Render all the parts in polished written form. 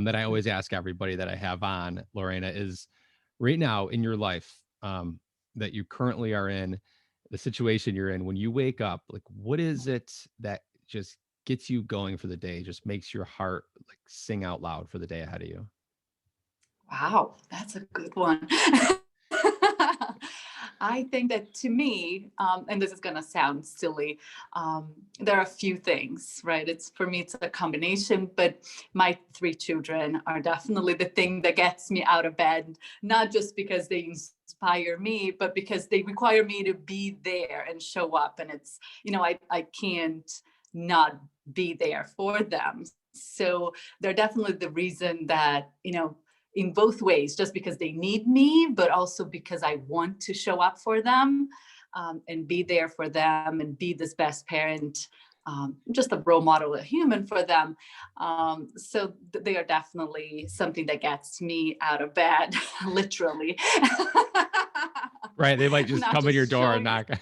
that I always ask everybody that I have on, Lorena, is right now in your life, that you currently are in, the situation you're in, when you wake up, like what is it that just gets you going for the day, just makes your heart like sing out loud for the day ahead of you? Wow, that's a good one. I think that to me, and this is going to sound silly, there are a few things, right? It's for me, it's a combination, but my three children are definitely the thing that gets me out of bed, not just because they inspire me, but because they require me to be there and show up. And it's, I can't not be there for them. So they're definitely the reason that, in both ways, just because they need me, but also because I want to show up for them, and be there for them and be this best parent, just a role model, a human for them. So they are definitely something that gets me out of bed, literally. Right. They might just Not come in your just door and showing knock.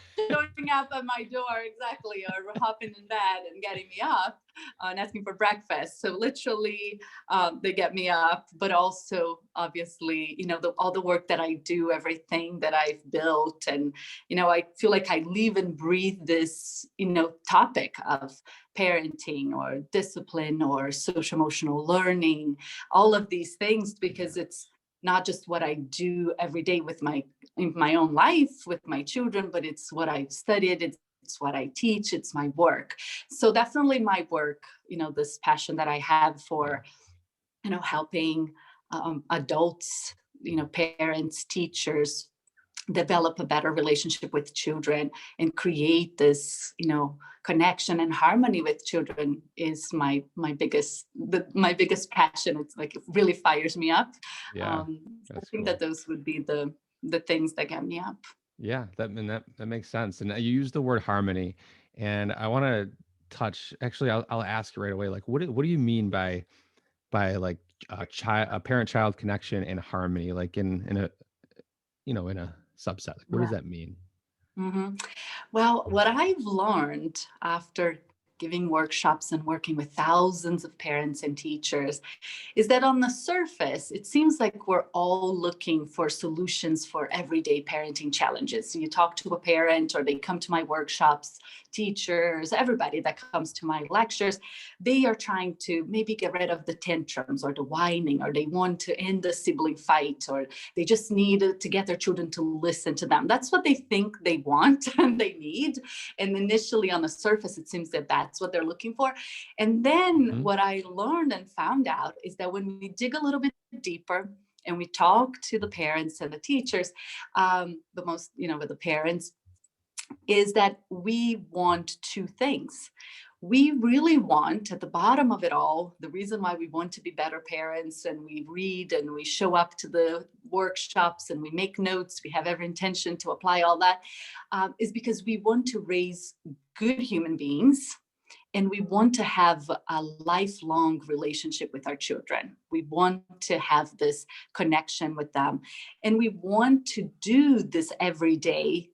up at my door, exactly, or hopping in bed and getting me up, and asking for breakfast. So literally, they get me up, but also obviously, all the work that I do, everything that I've built, and I feel like I live and breathe this, topic of parenting or discipline or social emotional learning, all of these things, because it's not just what I do every day in my own life with my children, but it's what I've studied. It's what I teach. It's my work. So definitely my work, this passion that I have Yeah. for, helping adults, parents, teachers, develop a better relationship with children and create this, connection and harmony with children is my biggest passion. It's like it really fires me up. Yeah. I That's think cool. that those would be the things that get me up. Yeah, that makes sense. And you use the word harmony, and I want to touch. Actually, I'll ask you right away. Like, what do you mean by like a parent child connection and harmony? Like in a in a subset. Like, what does Yeah. that mean? hmm Well, what I've learned after giving workshops and working with thousands of parents and teachers is that on the surface, it seems like we're all looking for solutions for everyday parenting challenges. So you talk to a parent or they come to my workshops, teachers, everybody that comes to my lectures, they are trying to maybe get rid of the tantrums or the whining, or they want to end the sibling fight, or they just need to get their children to listen to them. That's what they think they want and they need. And initially on the surface, it seems that that's what they're looking for. And then Mhm. what I learned and found out is that when we dig a little bit deeper and we talk to the parents and the teachers, the most, with the parents, is that we want two things. We really want, at the bottom of it all, the reason why we want to be better parents and we read and we show up to the workshops and we make notes, we have every intention to apply all that, is because we want to raise good human beings and we want to have a lifelong relationship with our children. We want to have this connection with them. And we want to do this every day,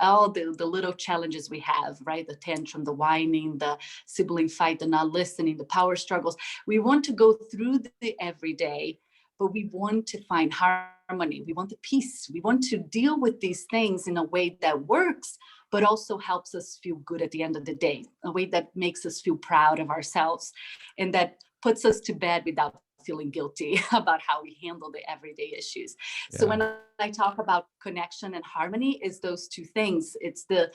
all the little challenges we have, right? The tantrum, the whining, the sibling fight, the not listening, the power struggles. We want to go through the everyday, but we want to find harmony. We want the peace. We want to deal with these things in a way that works, but also helps us feel good at the end of the day, a way that makes us feel proud of ourselves and that puts us to bed without feeling guilty about how we handle the everyday issues. So Yeah. when I talk about connection and harmony, is those two things. It's the,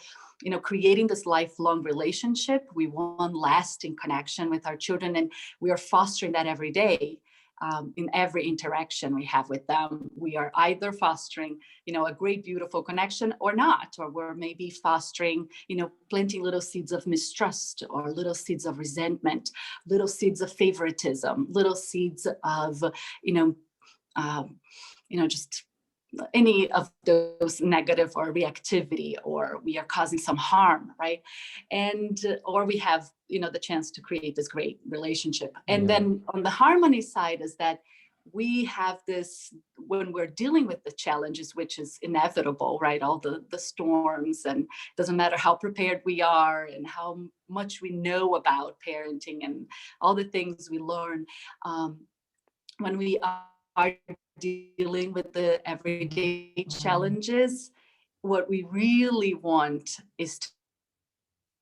creating this lifelong relationship. We want lasting connection with our children, and we are fostering that every day. In every interaction we have with them, we are either fostering, a great, beautiful connection or not, or we're maybe fostering, planting little seeds of mistrust or little seeds of resentment, little seeds of favoritism, little seeds of, you know, um, just any of those negative or reactivity, or we are causing some harm, right? And or we have, the chance to create this great relationship. And Yeah. then on the harmony side is that we have this, when we're dealing with the challenges, which is inevitable, right? All the storms, and it doesn't matter how prepared we are and how much we know about parenting and all the things we learn, when we are dealing with the everyday challenges, what we really want is to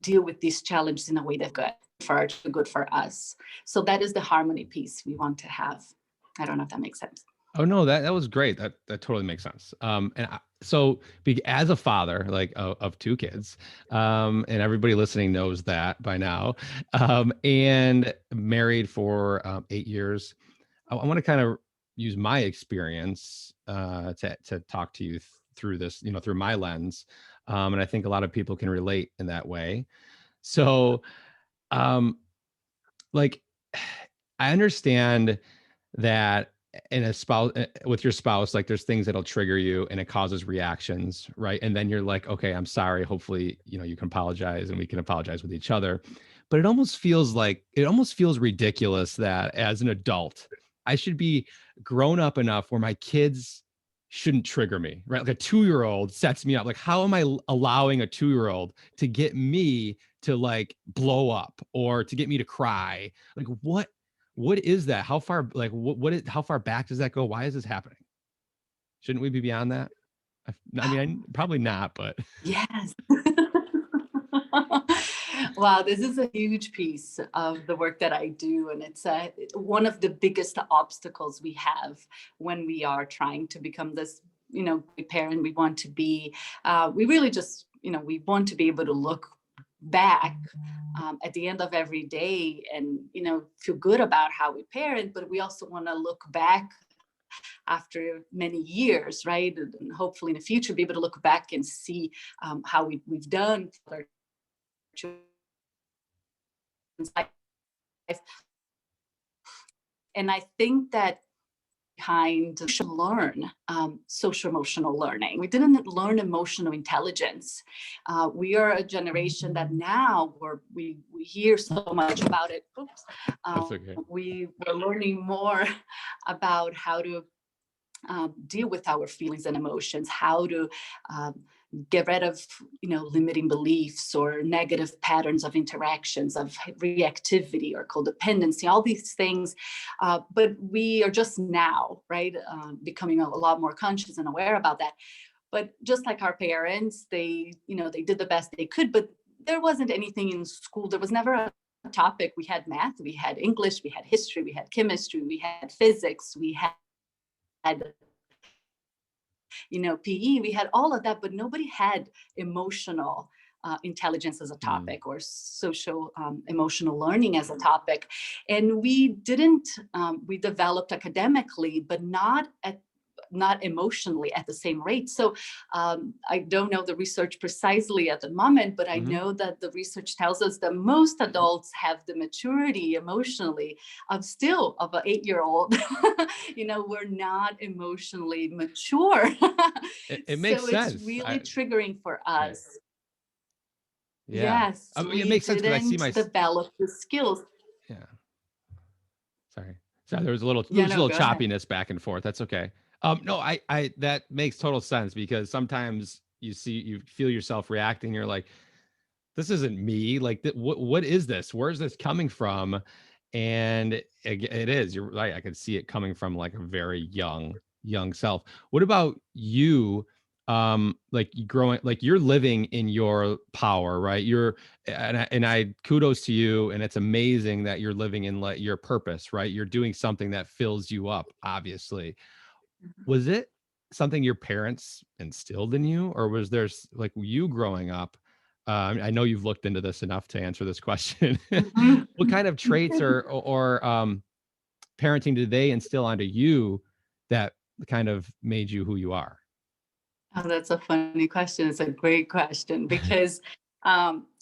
deal with these challenges in a way that's good for us. So that is the harmony piece we want to have. I don't know if that makes sense. Oh no, that was great. That totally makes sense. As a father, like of two kids, and everybody listening knows that by now, and married for 8 years, I want to kind of use my experience to talk to you through this, through my lens, and I think a lot of people can relate in that way. So, like, I understand that in a spouse with your spouse, like there's things that'll trigger you and it causes reactions, right? And then you're like, okay, I'm sorry. Hopefully, you can apologize and we can apologize with each other. But it almost feels ridiculous that as an adult, I should be grown up enough where my kids shouldn't trigger me, right? Like a 2-year-old sets me up. Like, how am I allowing a 2-year-old to get me to like blow up or to get me to cry? Like, what is that? How far, like, how far back does that go? Why is this happening? Shouldn't we be beyond that? I mean, probably not, but Yes. Wow, this is a huge piece of the work that I do. And it's one of the biggest obstacles we have when we are trying to become this, parent we want to be. We really just, we want to be able to look back at the end of every day and, feel good about how we parent, but we also want to look back after many years, right? And hopefully in the future, be able to look back and see how we've done for our children's life. And I think that behind learn social emotional learning, we didn't learn emotional intelligence. We are a generation that now we hear so much about it. that's okay. We were learning more about how to deal with our feelings and emotions, how to get rid of limiting beliefs or negative patterns of interactions, of reactivity or codependency, all these things. But we are just now, right, becoming a lot more conscious and aware about that. But just like our parents, they did the best they could, but there wasn't anything in school. There was never a topic. We had math, we had English, we had history, we had chemistry, we had physics, we had PE, we had all of that, but nobody had emotional intelligence as a topic or social emotional learning as a topic. And we didn't, we developed academically, but not emotionally at the same rate. So I don't know the research precisely at the moment, but I know that the research tells us that most adults have the maturity emotionally of an 8-year-old. We're not emotionally mature. It makes sense. It's really triggering for us. Yeah. Yes, I mean, we it makes sense because I see didn't develop the skills. yeah. Sorry, there was a little Go ahead. choppiness back and forth. That's okay. No, I that makes total sense because sometimes you feel yourself reacting. You're like, this isn't me. Like, what is this? Where's this coming from? And it is. You're right. I can see it coming from like a very young self. What about you? Like you growing, like you're living in your power, right? And I kudos to you. And it's amazing that you're living in like your purpose, right? You're doing something that fills you up, obviously. Was it something your parents instilled in you, or was there like you growing up? I know you've looked into this enough to answer this question. What kind of traits or parenting did they instill onto you that kind of made you who you are? Oh, that's a funny question. It's a great question because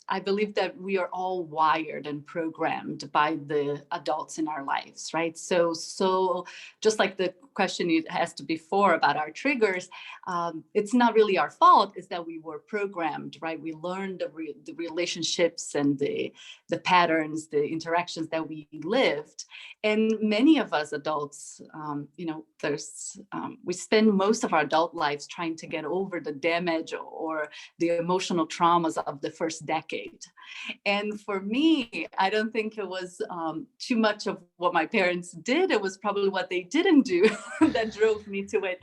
I believe that we are all wired and programmed by the adults in our lives, right? So just like the question you asked before about our triggers, it's not really our fault. It's that we were programmed, right? We learned the relationships and the patterns, the interactions that we lived. And many of us adults, we spend most of our adult lives trying to get over the damage or the emotional traumas of the first decade replicate. And for me, I don't think it was too much of what my parents did. It was probably what they didn't do that drove me to it.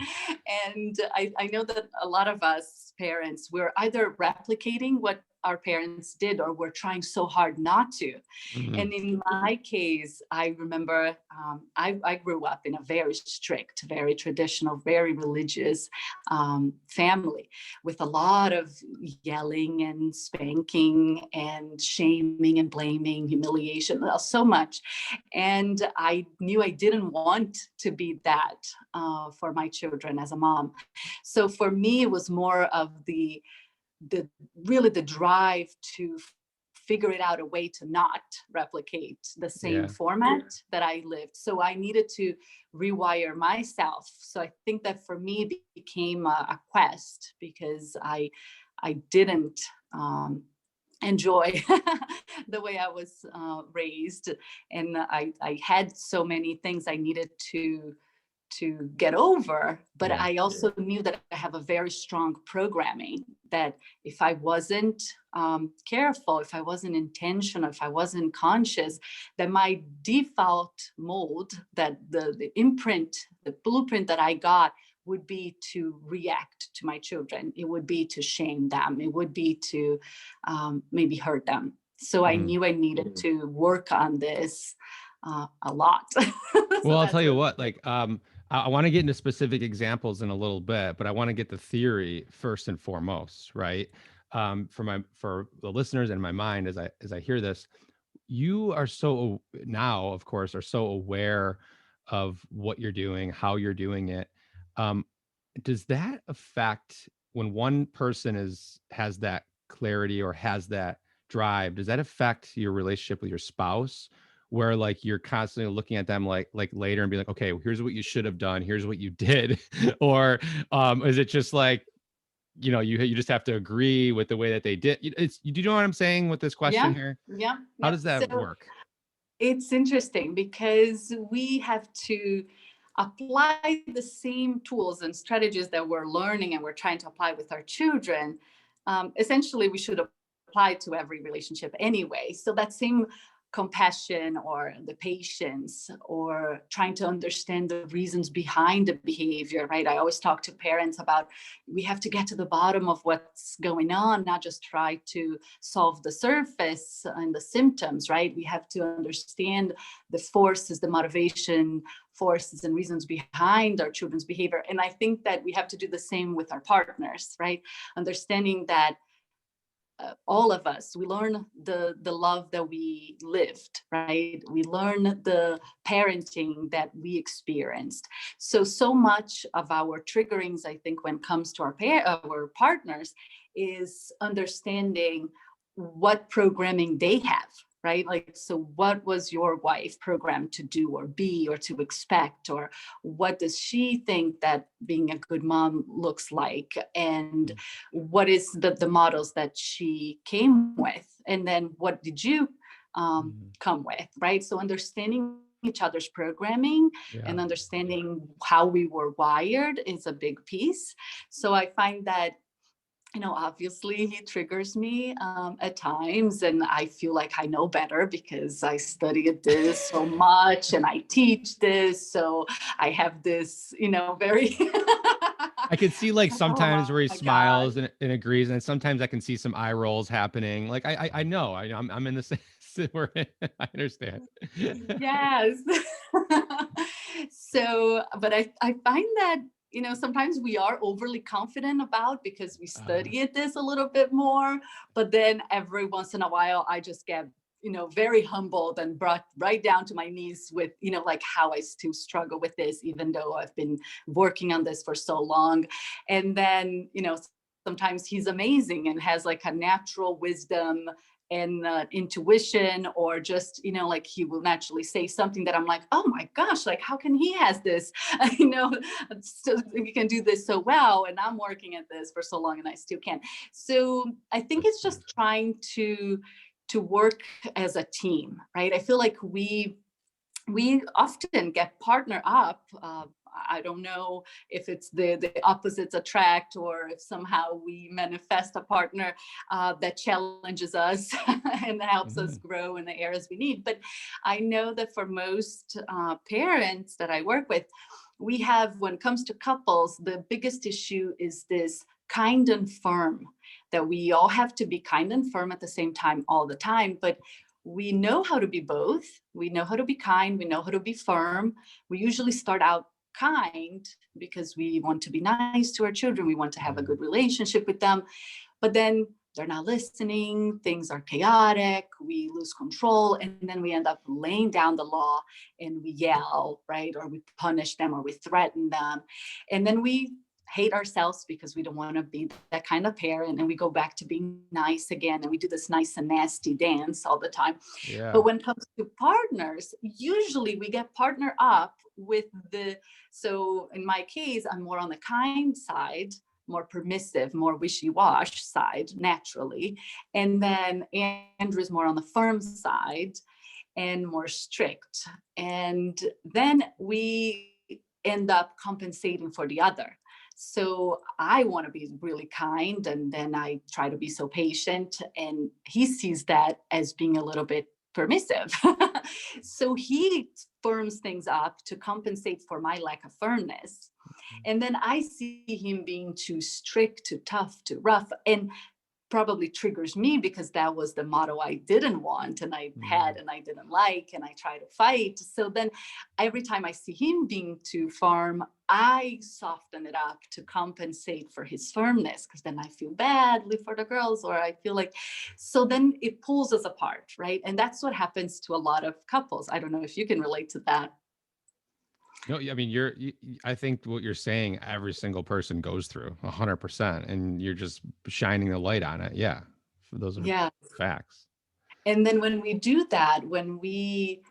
And I know that a lot of us parents, we're either replicating what our parents did or we're trying so hard not to. Mhm. And in my case, I remember I grew up in a very strict, very traditional, very religious family with a lot of yelling and spanking and shaming and blaming, humiliation, so much. And I knew I didn't want to be that for my children as a mom. So for me, it was more of the really the drive to figure it out a way to not replicate the same Yeah. format that I lived. So I needed to rewire myself. So I think that for me it became a quest because I didn't enjoy the way I was raised, and I had so many things I needed to get over, but Yeah. I also knew that I have a very strong programming that if I wasn't careful, if I wasn't intentional, if I wasn't conscious, that my default mold, that the imprint, the blueprint that I got would be to react to my children. It would be to shame them. It would be to maybe hurt them. So I Mhm. knew I needed to work on this a lot. Well, So I'll tell that's you what. what, like, I want to get into specific examples in a little bit, but I want to get the theory first and foremost, right? For the listeners in my mind, as I hear this, you are so now, of course, are so aware of what you're doing, how you're doing it. Um, does that affect when one person has that clarity or has that drive, does that affect your relationship with your spouse, where like you're constantly looking at them like later and be like, okay, well, here's what you should have done, here's what you did? Or is it just like, you just have to agree with the way that they did? Do you know what I'm saying with this question Yeah, here? yeah, How yeah. does that So work? it's interesting because we have to apply the same tools and strategies that we're learning and we're trying to apply with our children. Essentially, we should apply to every relationship anyway. So that same compassion or the patience or trying to understand the reasons behind the behavior, right? I always talk to parents about we have to get to the bottom of what's going on, not just try to solve the surface and the symptoms, right? We have to understand the forces, the motivation, forces and reasons behind our children's behavior. And I think that we have to do the same with our partners, right? Understanding that all of us, we learn the love that we lived, right? We learn the parenting that we experienced. So much of our triggerings, I think, when it comes to our partners, is understanding what programming they have, right? Like, so what was your wife programmed to do or be or to expect, or what does she think that being a good mom looks like, and what is the models that she came with, and then what did you Mhm. come with, right? So understanding each other's programming Yeah. and understanding how we were wired is a big piece. So I find that, obviously he triggers me at times, and I feel like I know better because I studied this so much and I teach this. So I have this, very, I could see like oh sometimes where he my God. smiles and agrees, and sometimes I can see some eye rolls happening. Like I know I'm in the same. I understand. Yes. So, but I find that, sometimes we are overly confident about because we Uh, studied this a little bit more, but then every once in a while I just get, very humbled and brought right down to my knees with, like how I still struggle with this, even though I've been working on this for so long. And then, sometimes he's amazing and has like a natural wisdom and intuition, or just, like he will naturally say something that I'm like, oh my gosh, like how can he has this, so he can do this so well, and I'm working at this for so long and I still can't. So I think that's it's just beautiful. trying to work as a team, right? I feel like we often get partner up I don't know if it's the opposites attract, or if somehow we manifest a partner that challenges us and helps us Mhm. grow in the areas we need. But I know that for most parents that I work with, we have, when it comes to couples, the biggest issue is this kind and firm, that we all have to be kind and firm at the same time all the time. But we know how to be both. We know how to be kind. We know how to be firm. We usually start out kind because we want to be nice to our children. We want to have a Mhm. good relationship with them. But then they're not listening. Things are chaotic. We lose control. And then we end up laying down the law and we yell, right? Or we punish them or we threaten them. And then we hate ourselves because we don't want to be that kind of parent. And we go back to being nice again. And we do this nice and nasty dance all the time. Yeah. But when it comes to partners, usually we get partner up with so in my case, I'm more on the kind side, more permissive, more wishy-wash side naturally. And then Andrew's more on the firm side and more strict. And then we end up compensating for the other. So I want to be really kind, and then I try to be so patient. And he sees that as being a little bit permissive. So he firms things up to compensate for my lack of firmness. And then I see him being too strict, too tough, too rough. And probably triggers me because that was the motto I didn't want and I had Mhm. and I didn't like and I try to fight. So then every time I see him being too firm, I soften it up to compensate for his firmness, because then I feel badly for the girls, or I feel like, so then it pulls us apart, right? And that's what happens to a lot of couples. I don't know if you can relate to that. No, I mean, I think what you're saying, every single person goes through 100%, and you're just shining the light on it. Yeah. Those are Yeah. facts. And then when we do that, when we,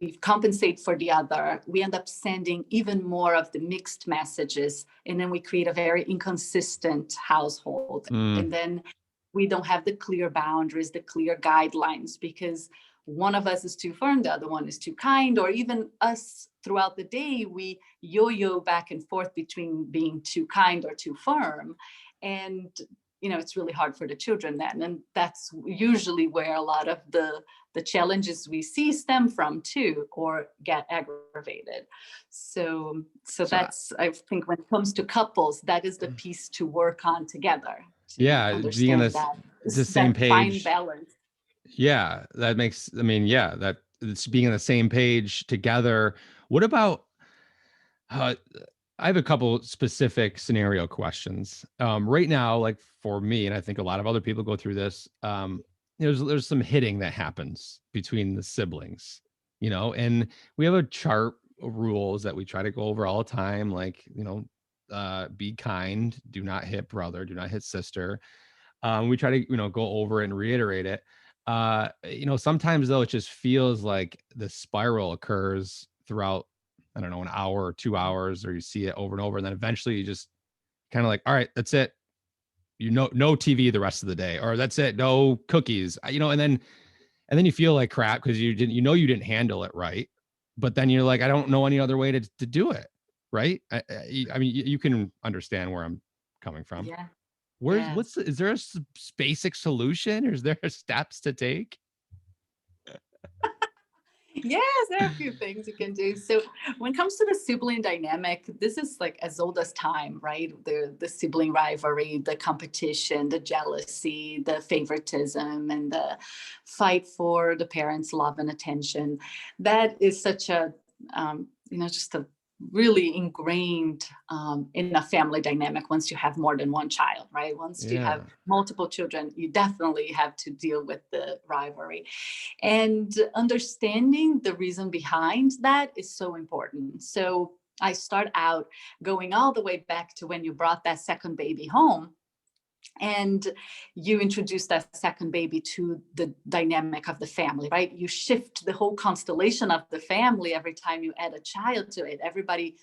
we compensate for the other, we end up sending even more of the mixed messages. And then we create a very inconsistent household. Mm, And then we don't have the clear boundaries, the clear guidelines, because one of us is too firm, the other one is too kind, or even us throughout the day, we yo-yo back and forth between being too kind or too firm. And it's really hard for the children then, and that's usually where a lot of the challenges we see stem from too, or get aggravated. So so, that's, I think, when it comes to couples, that is the piece to work on together, to yeah, being on understand this that the same that fine page. balance. Yeah, that makes, I mean, yeah, that it's being on the same page together. What about, uh, I have a couple specific scenario questions. Right now, like for me, and I think a lot of other people go through this, there's some hitting that happens between the siblings, and we have a chart of rules that we try to go over all the time, like, be kind, do not hit brother, do not hit sister. We try to, go over it and reiterate it. Sometimes though, it just feels like the spiral occurs throughout, I don't know, an hour or 2 hours, or you see it over and over. And then eventually you just kind of like, all right, that's it. No TV the rest of the day, or that's it. No cookies, and then you feel like crap because you didn't handle it right. But then you're like, I don't know any other way to do it. Right. I mean, you can understand where I'm coming from. Yeah. What's Yes. is there a basic solution, or is there steps to take? Yes, there are a few things you can do. So when it comes to the sibling dynamic, this is like as old as time, right? The sibling rivalry, the competition, the jealousy, the favoritism, and the fight for the parents' love and attention. That is such a just a really ingrained in a family dynamic once you have more than one child, right? Once you have Yeah. multiple children, you definitely have to deal with the rivalry. And understanding the reason behind that is so important. So I start out going all the way back to when you brought that second baby home and you introduce that second baby to the dynamic of the family, right? You shift the whole constellation of the family every time you add a child to it. Everybody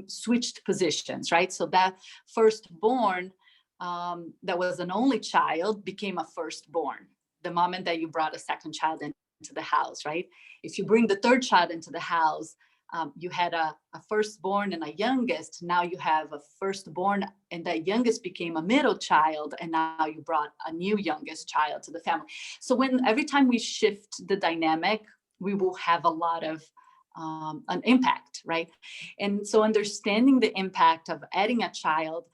switched positions, right? So that firstborn, that was an only child, became a firstborn the moment that you brought a second child into the house, right? If you bring the third child into the house, you had a firstborn and a youngest. Now you have a firstborn, and that youngest became a middle child, and now you brought a new youngest child to the family. So every time we shift the dynamic, we will have a lot of an impact, right? And so understanding the impact of adding a child,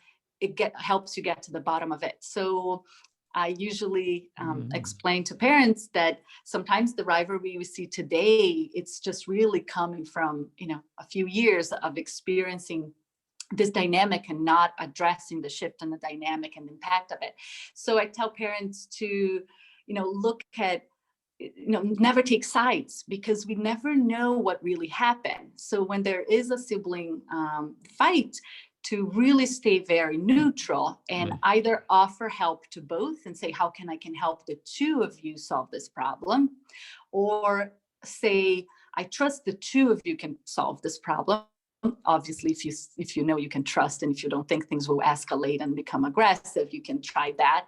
helps you get to the bottom of it. So I usually explain to parents that sometimes the rivalry we see today, it's just really coming from, a few years of experiencing this dynamic and not addressing the shift in the dynamic and impact of it. So I tell parents to, look at, never take sides, because we never know what really happened. So when there is a sibling fight, to really stay very neutral and either offer help to both and say, how can I help the two of you solve this problem? Or say, I trust the two of you can solve this problem. Obviously, if you know you can trust, and if you don't think things will escalate and become aggressive, you can try that.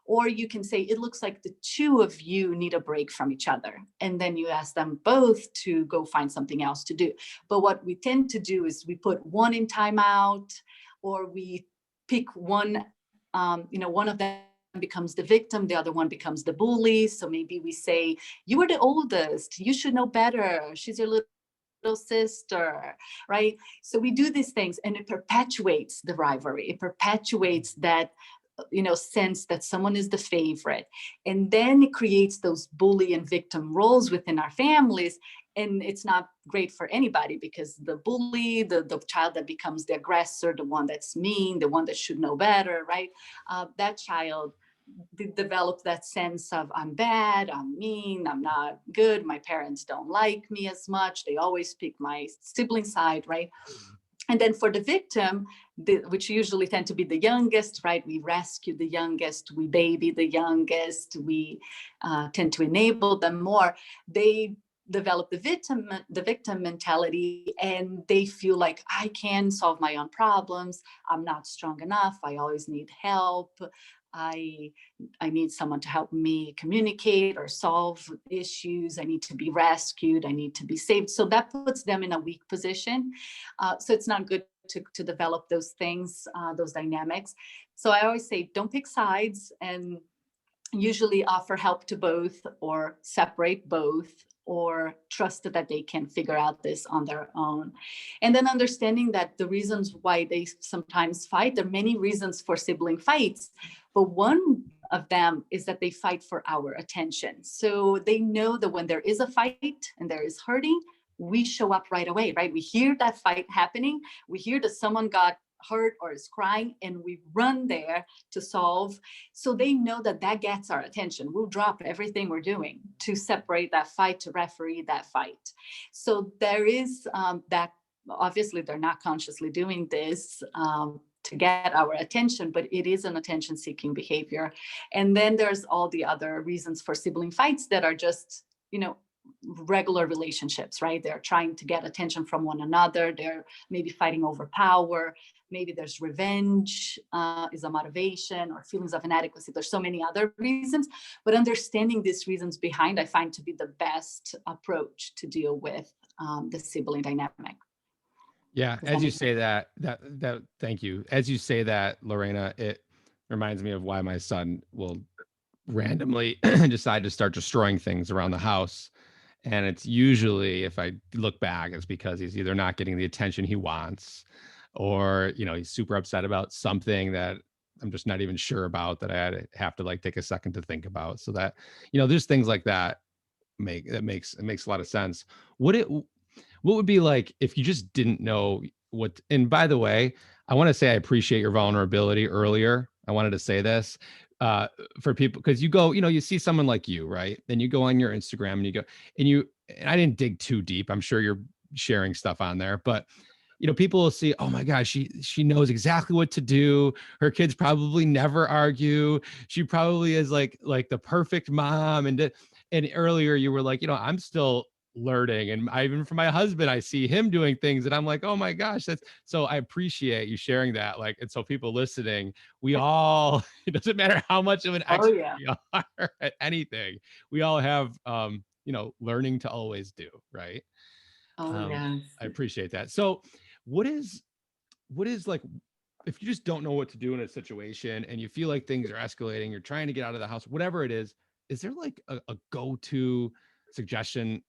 Or you can say, it looks like the two of you need a break from each other. And then you ask them both to go find something else to do. But what we tend to do is we put one in timeout, or we pick one, one of them becomes the victim, the other one becomes the bully. So maybe we say, you are the oldest, you should know better. She's your little sister, right? So we do these things, and it perpetuates the rivalry. It perpetuates that sense that someone is the favorite. And then it creates those bully and victim roles within our families. And it's not great for anybody, because the bully, the child that becomes the aggressor, the one that's mean, the one that should know better, right? That child develops that sense of, I'm bad, I'm mean, I'm not good, my parents don't like me as much, they always pick my sibling side, right? And then for the victim, which usually tend to be the youngest, right? We rescue the youngest, we baby the youngest, we tend to enable them more. They develop the victim mentality, and they feel like, I can solve my own problems. I'm not strong enough. I always need help. I need someone to help me communicate or solve issues. I need to be rescued. I need to be saved. So that puts them in a weak position. So it's not good to develop those things, those dynamics. So I always say, don't pick sides, and usually offer help to both, or separate both, or trust that they can figure out this on their own. And then understanding that the reasons why they sometimes fight, there are many reasons for sibling fights, but one of them is that they fight for our attention. So they know that when there is a fight and there is hurting, we show up right away, right? We hear that fight happening. We hear that someone got hurt or is crying, and we run there to solve. So they know that gets our attention. We'll drop everything we're doing to separate that fight, to referee that fight. So there is that. Obviously, they're not consciously doing this to get our attention, but it is an attention-seeking behavior. And then there's all the other reasons for sibling fights that are just, regular relationships, right? They're trying to get attention from one another. They're maybe fighting over power. Maybe there's revenge is a motivation, or feelings of inadequacy. There's so many other reasons, but understanding these reasons behind, I find to be the best approach to deal with the sibling dynamic. Yeah, as you say that, thank you. As you say that, Lorena, it reminds me of why my son will randomly decide to start destroying things around the house. And it's usually, if I look back, it's because he's either not getting the attention he wants, or, he's super upset about something that I'm just not even sure about, that I have to take a second to think about. So that, there's things like that makes a lot of sense. What would be like if you just didn't know what, and by the way, I want to say I appreciate your vulnerability earlier. I wanted to say this for people, because you go, you see someone like you, right? Then you go on your Instagram and you go, and I didn't dig too deep. I'm sure you're sharing stuff on there, but people will see, oh my gosh, she knows exactly what to do. Her kids probably never argue. She probably is like the perfect mom. And earlier you were like, I'm still learning, and even for my husband, I see him doing things, and I'm like, oh my gosh, that's so. I appreciate you sharing that. And so people listening, we all, it doesn't matter how much of an expert we are at anything, we all have learning to always do, right? Oh, yes. I appreciate that. So what is like, if you just don't know what to do in a situation and you feel like things are escalating, you're trying to get out of the house, whatever it is there like a go-to suggestion,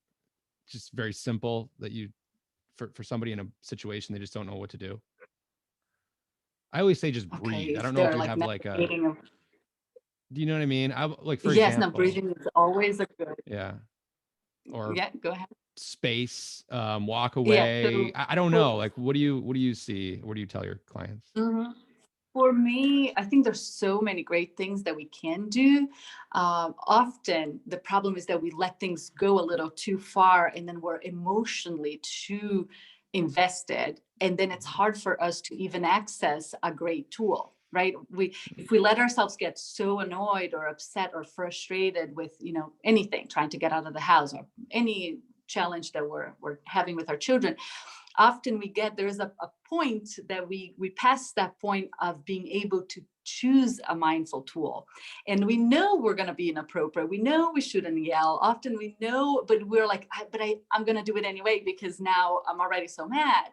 just very simple, that you, for somebody in a situation they just don't know what to do? I always say just Okay, breathe. I don't if know if they're you like have like a, meditating. do you know what I mean? I like, for Yes, no, example, breathing is always a good. yeah, or Yeah, go ahead. space, walk Yeah, away. so I don't for, know. Like, what do you see? What do you tell your clients? mhm. For me, I think there's so many great things that we can do. Often the problem is that we let things go a little too far and then we're emotionally too invested. And then it's hard for us to even access a great tool, right? If we let ourselves get so annoyed or upset or frustrated with, anything, trying to get out of the house or any challenge that we're having with our children, often there's a point that we pass that point of being able to choose a mindful tool, and we know we're going to be inappropriate, we know we shouldn't yell, often we know, but we're like, I'm going to do it anyway because now I'm already so mad.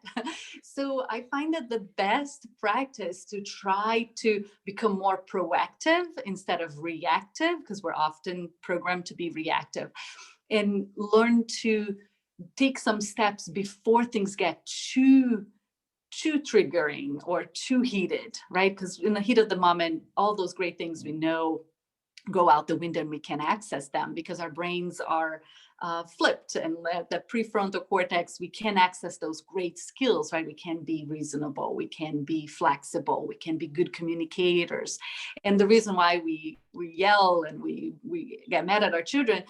So I find that the best practice to try to become more proactive instead of reactive, because we're often programmed to be reactive, and learn to take some steps before things get too triggering or too heated, right? Because in the heat of the moment, all those great things we know go out the window and we can access them because our brains are flipped, and the prefrontal cortex, we can access those great skills, right? We can be reasonable, we can be flexible, we can be good communicators. And the reason why we yell and we get mad at our children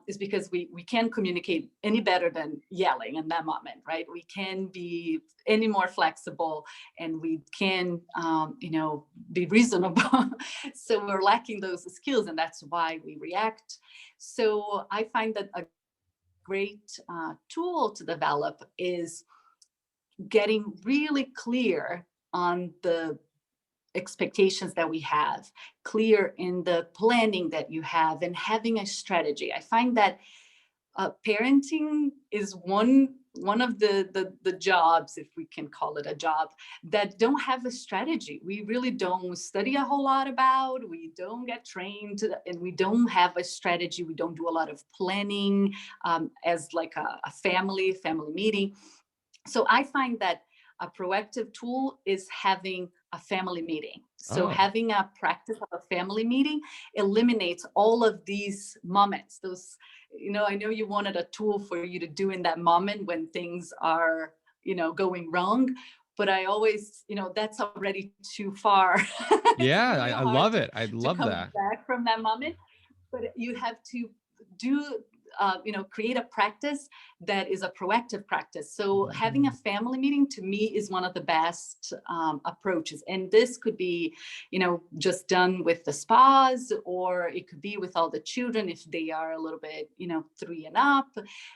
is because we can't communicate any better than yelling in that moment, right? We can be any more flexible, and we can be reasonable. So we're lacking those skills, and that's why we react. So I find that a great tool to develop is getting really clear on the expectations that we have, clear in the planning that you have, and having a strategy. I find that parenting is one of the jobs, if we can call it a job, that don't have a strategy. We really don't study a whole lot about, we don't get trained, and we don't have a strategy. We don't do a lot of planning as like a family meeting. So I find that a proactive tool is having a family meeting. So Oh, having a practice of a family meeting eliminates all of these moments. Those, I know you wanted a tool for you to do in that moment when things are, going wrong. But I always, that's already too far. It's yeah, really I hard love it. I to love come that. back from that moment. But you have to do, create a practice that is a proactive practice. So having a family meeting to me is one of the best approaches. And this could be, just done with the spas, or it could be with all the children if they are a little bit, 3 and up,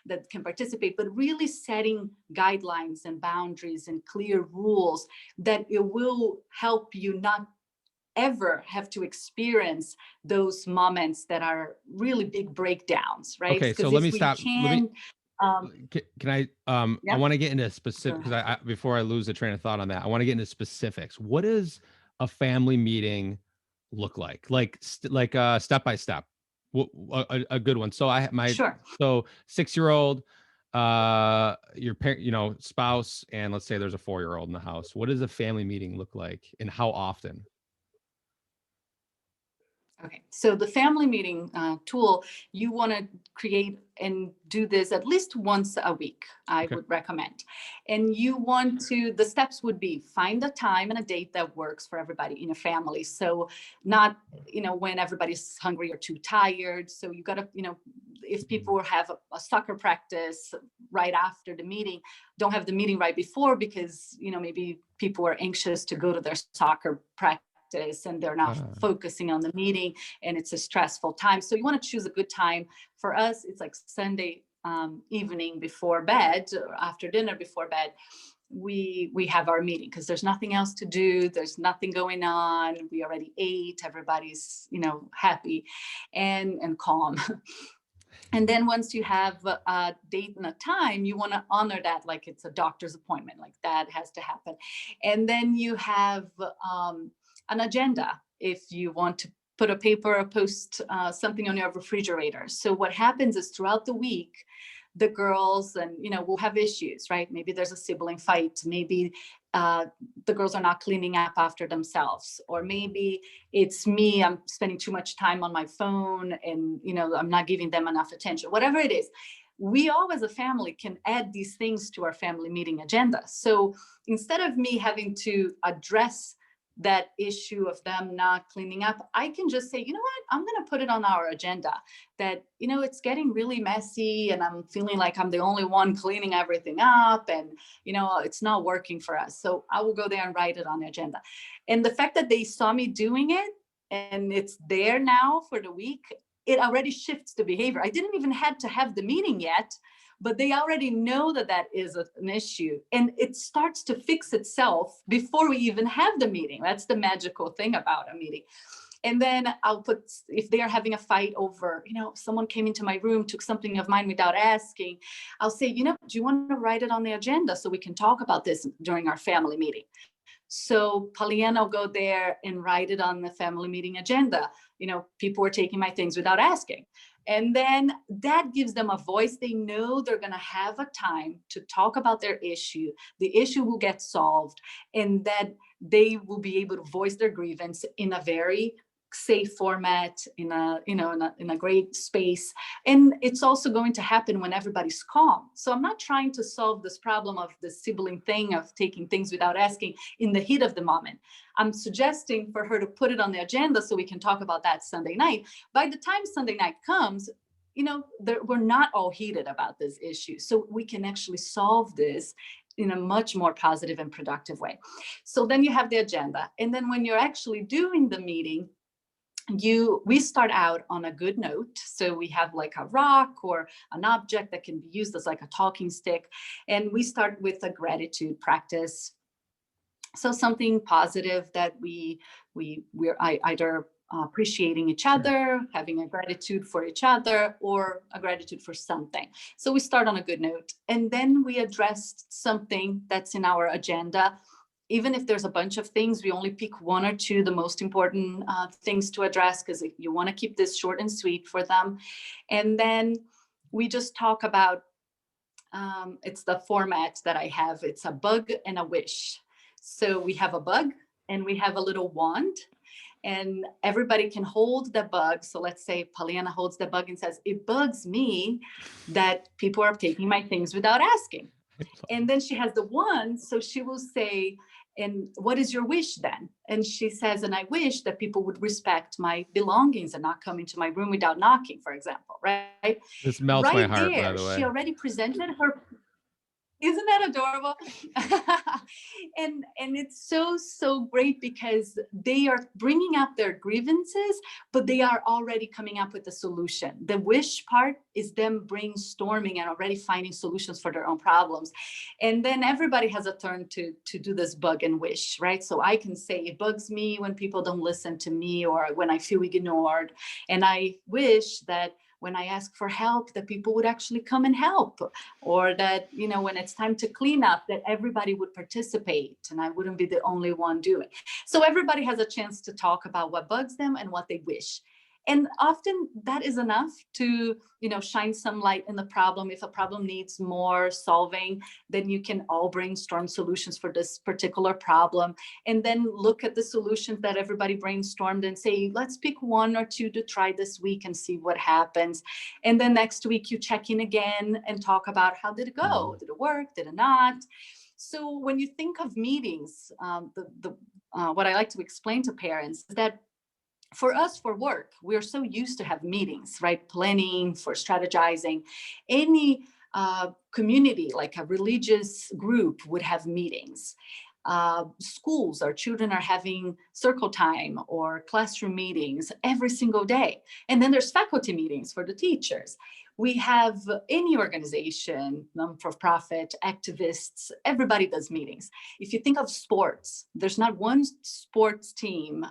that can participate, but really setting guidelines and boundaries and clear rules that it will help you not ever have to experience those moments that are really big breakdowns, right? Okay, so Because let me if we stop. Let me, can, um, can I yeah, want to get into go specific, because ahead. before I lose the train of thought on that, I want to get into specifics. What does a family meeting look like? Like step by step. A good one. So Sure. so 6-year-old, your parent, spouse, and let's say there's a 4-year-old in the house. What does a family meeting look like, and how often? Okay, so the family meeting tool, you want to create and do this at least once a week, I Okay. would recommend. And the steps would be find a time and a date that works for everybody in a family. So not, when everybody's hungry or too tired. So you got to, if people have a soccer practice right after the meeting, don't have the meeting right before because, maybe people are anxious to go to their soccer practice and they're not Uh, focusing on the meeting, and it's a stressful time. So you want to choose a good time. For us, it's like Sunday evening before bed, or after dinner before bed. We have our meeting because there's nothing else to do. There's nothing going on. We already ate. Everybody's happy and calm. And then once you have a date and a time, you want to honor that like it's a doctor's appointment, like that has to happen. And then you have an agenda if you want to put a paper or post something on your refrigerator. So what happens is throughout the week, the girls and will have issues, right? Maybe there's a sibling fight, maybe the girls are not cleaning up after themselves, or maybe it's me, I'm spending too much time on my phone and I'm not giving them enough attention, whatever it is. We all as a family can add these things to our family meeting agenda. So instead of me having to address that issue of them not cleaning up, I can just say, you know what, I'm going to put it on our agenda that, it's getting really messy and I'm feeling like I'm the only one cleaning everything up and, it's not working for us. So I will go there and write it on the agenda. And the fact that they saw me doing it and it's there now for the week, it already shifts the behavior. I didn't even have to have the meeting yet, but they already know that that is an issue, and it starts to fix itself before we even have the meeting. That's the magical thing about a meeting. And then I'll put, if they are having a fight over, someone came into my room, took something of mine without asking, I'll say, do you want to write it on the agenda so we can talk about this during our family meeting? So Pollyanna will go there and write it on the family meeting agenda. People are taking my things without asking. And then that gives them a voice. They know they're going to have a time to talk about their issue. The issue will get solved, and that they will be able to voice their grievance in a very safe format, in a great space. And it's also going to happen when everybody's calm. So I'm not trying to solve this problem of the sibling thing of taking things without asking in the heat of the moment. I'm suggesting for her to put it on the agenda so we can talk about that Sunday night. By the time Sunday night comes, we're not all heated about this issue. So we can actually solve this in a much more positive and productive way. So then you have the agenda. And then when you're actually doing the meeting, we start out on a good note. So we have like a rock or an object that can be used as like a talking stick. And we start with a gratitude practice. So something positive that we're either appreciating each other, having a gratitude for each other, or a gratitude for something. So we start on a good note, and then we address something that's in our agenda. Even if there's a bunch of things, we only pick one or two, the most important things to address, because you want to keep this short and sweet for them. And then we just talk about, it's the format that I have. It's a bug and a wish. So we have a bug and we have a little wand, and everybody can hold the bug. So let's say Pollyanna holds the bug and says, it bugs me that people are taking my things without asking. And then she has the wand, so she will say, and what is your wish then? And she says, and I wish that people would respect my belongings and not come into my room without knocking, for example, right? This melts Right my heart, there, by the way. she already presented her. Isn't that adorable? and it's so great because they are bringing up their grievances, but they are already coming up with a solution. The wish part is them brainstorming and already finding solutions for their own problems. And then everybody has a turn to do this bug and wish, right? So I can say, it bugs me when people don't listen to me or when I feel ignored. And I wish that when I ask for help, that people would actually come and help, or that, when it's time to clean up, that everybody would participate and I wouldn't be the only one doing. So everybody has a chance to talk about what bugs them and what they wish. And often that is enough to, shine some light in the problem. If a problem needs more solving, then you can all brainstorm solutions for this particular problem, and then look at the solutions that everybody brainstormed and say, let's pick one or two to try this week and see what happens. And then next week you check in again and talk about, how did it go? Did it work? Did it not? So when you think of meetings, what I like to explain to parents is that for us, for work, we're so used to have meetings, right? Planning, for strategizing. Any community, like a religious group, would have meetings. Schools, our children are having circle time or classroom meetings every single day. And then there's faculty meetings for the teachers. We have any organization, non-for-profit, activists, everybody does meetings. If you think of sports, there's not one sports team,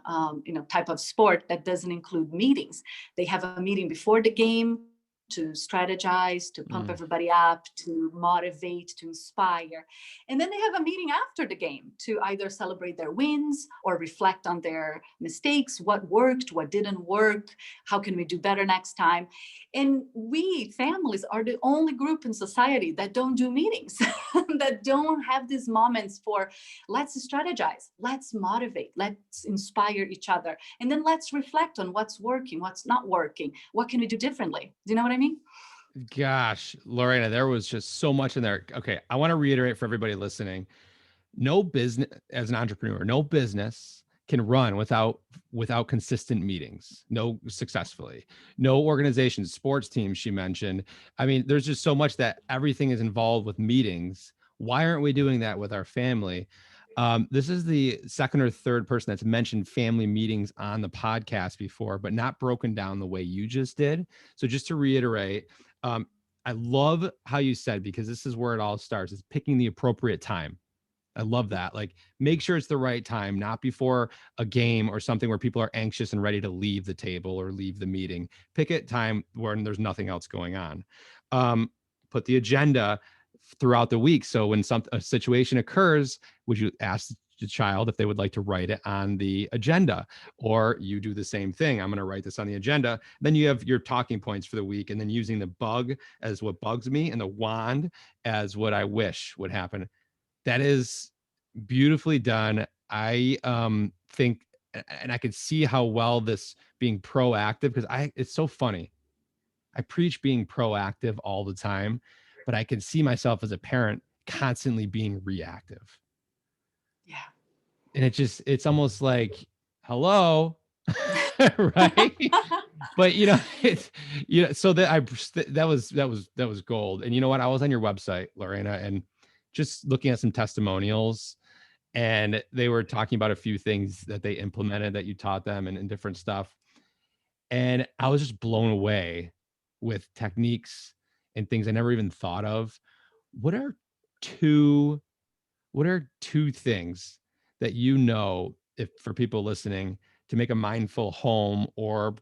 type of sport that doesn't include meetings. They have a meeting before the game, to strategize, to pump Mm. everybody up, to motivate, to inspire. And then they have a meeting after the game to either celebrate their wins or reflect on their mistakes, what worked, what didn't work, how can we do better next time. And we families are the only group in society that don't do meetings, that don't have these moments for let's strategize, let's motivate, let's inspire each other, and then let's reflect on what's working, what's not working, what can we do differently. Do you know what I mean? Gosh, Lorena, there was just so much in there. Okay, I want to reiterate for everybody listening. No business, as an entrepreneur, no business can run without consistent meetings. No, successfully. No organizations, sports teams she mentioned. I mean, there's just so much that everything is involved with meetings. Why aren't we doing that with our family? This is the second or third person that's mentioned family meetings on the podcast before, but not broken down the way you just did. So just to reiterate, I love how you said, because this is where it all starts, is picking the appropriate time. I love that. Like, make sure it's the right time, not before a game or something where people are anxious and ready to leave the table or leave the meeting. Pick a time when there's nothing else going on. Put the agenda throughout the week. So when a situation occurs, would you ask the child if they would like to write it on the agenda, or you do the same thing? I'm going to write this on the agenda. Then you have your talking points for the week, and then using the bug as what bugs me and the wand as what I wish would happen. That is beautifully done. I think, and I could see how well this being proactive, because it's so funny. I preach being proactive all the time, but I can see myself as a parent constantly being reactive. Yeah. And it's almost like, hello, right? But so that was gold. And you know what? I was on your website, Lorena, and just looking at some testimonials, and they were talking about a few things that they implemented that you taught them, and different stuff. And I was just blown away with techniques and things I never even thought of. What are two things that, if for people listening, to make a mindful home, or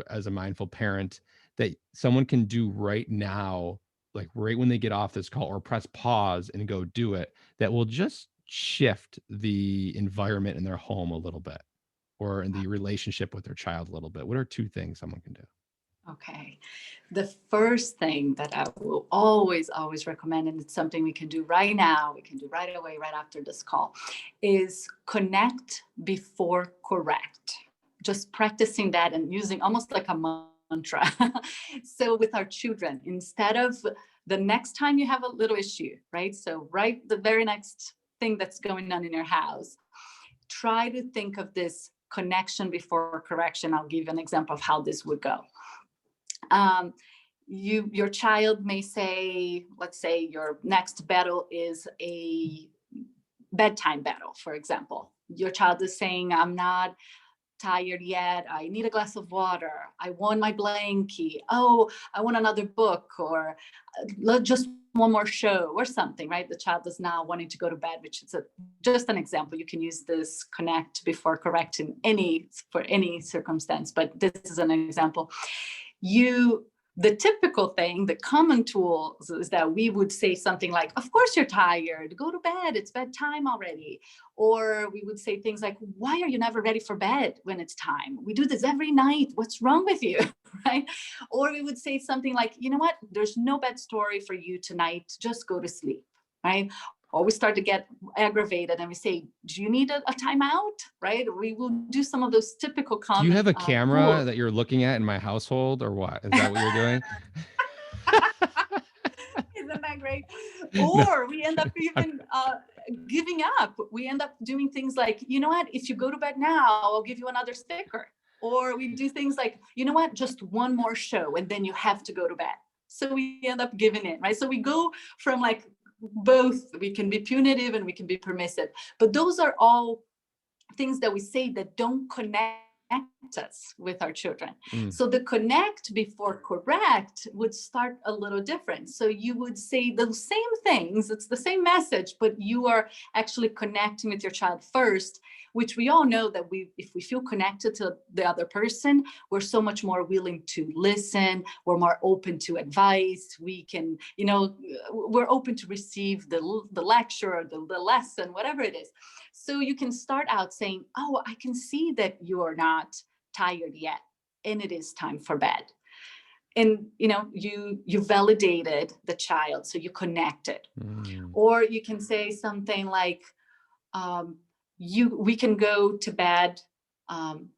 as a mindful parent, that someone can do right now, like right when they get off this call, or press pause and go do it, that will just shift the environment in their home a little bit, or in the relationship with their child a little bit? What are two things someone can do? Okay. The first thing that I will always, always recommend, and it's something we can do right now, we can do right away, right after this call, is connect before correct. Just practicing that and using almost like a mantra. So with our children, instead of the next time you have a little issue, right? So right the very next thing that's going on in your house, try to think of this connection before correction. I'll give you an example of how this would go. Your child may say, let's say your next battle is a bedtime battle, for example. Your child is saying, I'm not tired yet. I need a glass of water. I want my blankie. Oh, I want another book, or just one more show or something, right? The child is now wanting to go to bed, which is just an example. You can use this connect before correct for any circumstance, but this is an example. The typical thing, the common tool is that we would say something like, of course you're tired, go to bed, it's bedtime already. Or we would say things like, why are you never ready for bed when it's time? We do this every night. What's wrong with you? Right? Or we would say something like, you know what? There's no bed story for you tonight. Just go to sleep. Right? Or we start to get aggravated and we say, do you need a timeout? Right? We will do some of those typical Do you common have a camera tools. that you're looking at in my household, or what? Is that what you're doing? Isn't that great? No. Or we end up even giving up. We end up doing things like, you know what? If you go to bed now, I'll give you another sticker. Or we do things like, you know what? Just one more show, and then you have to go to bed. So we end up giving in, right? So we go from like both. We can be punitive and we can be permissive. But those are all things that we say that don't connect us with our children. Mm. So the connect before correct would start a little different. So you would say those same things, it's the same message, but you are actually connecting with your child first, which we all know that if we feel connected to the other person, we're so much more willing to listen, we're more open to advice, we can, we're open to receive the lecture or the lesson, whatever it is. So you can start out saying, oh, I can see that you are not tired yet, and it is time for bed. And you validated the child, so you connected. Or you can say something like, we can go to bed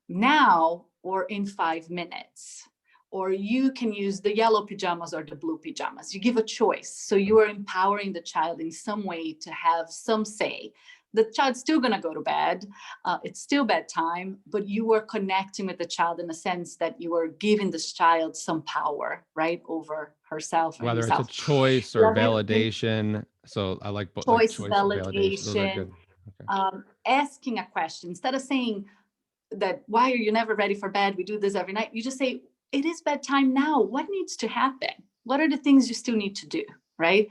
now or in 5 minutes, or you can use the yellow pajamas or the blue pajamas. You give a choice, so you are empowering the child in some way to have some say. The child's still going to go to bed. It's still bedtime, but you are connecting with the child in a sense that you are giving this child some power, right, over herself or Whether himself. it's a choice or validation. So I like both, like choice and validation. Those are good. Okay. Asking a question instead of saying that, why are you never ready for bed? We do this every night. You just say, it is bedtime now. What needs to happen? What are the things you still need to do? Right?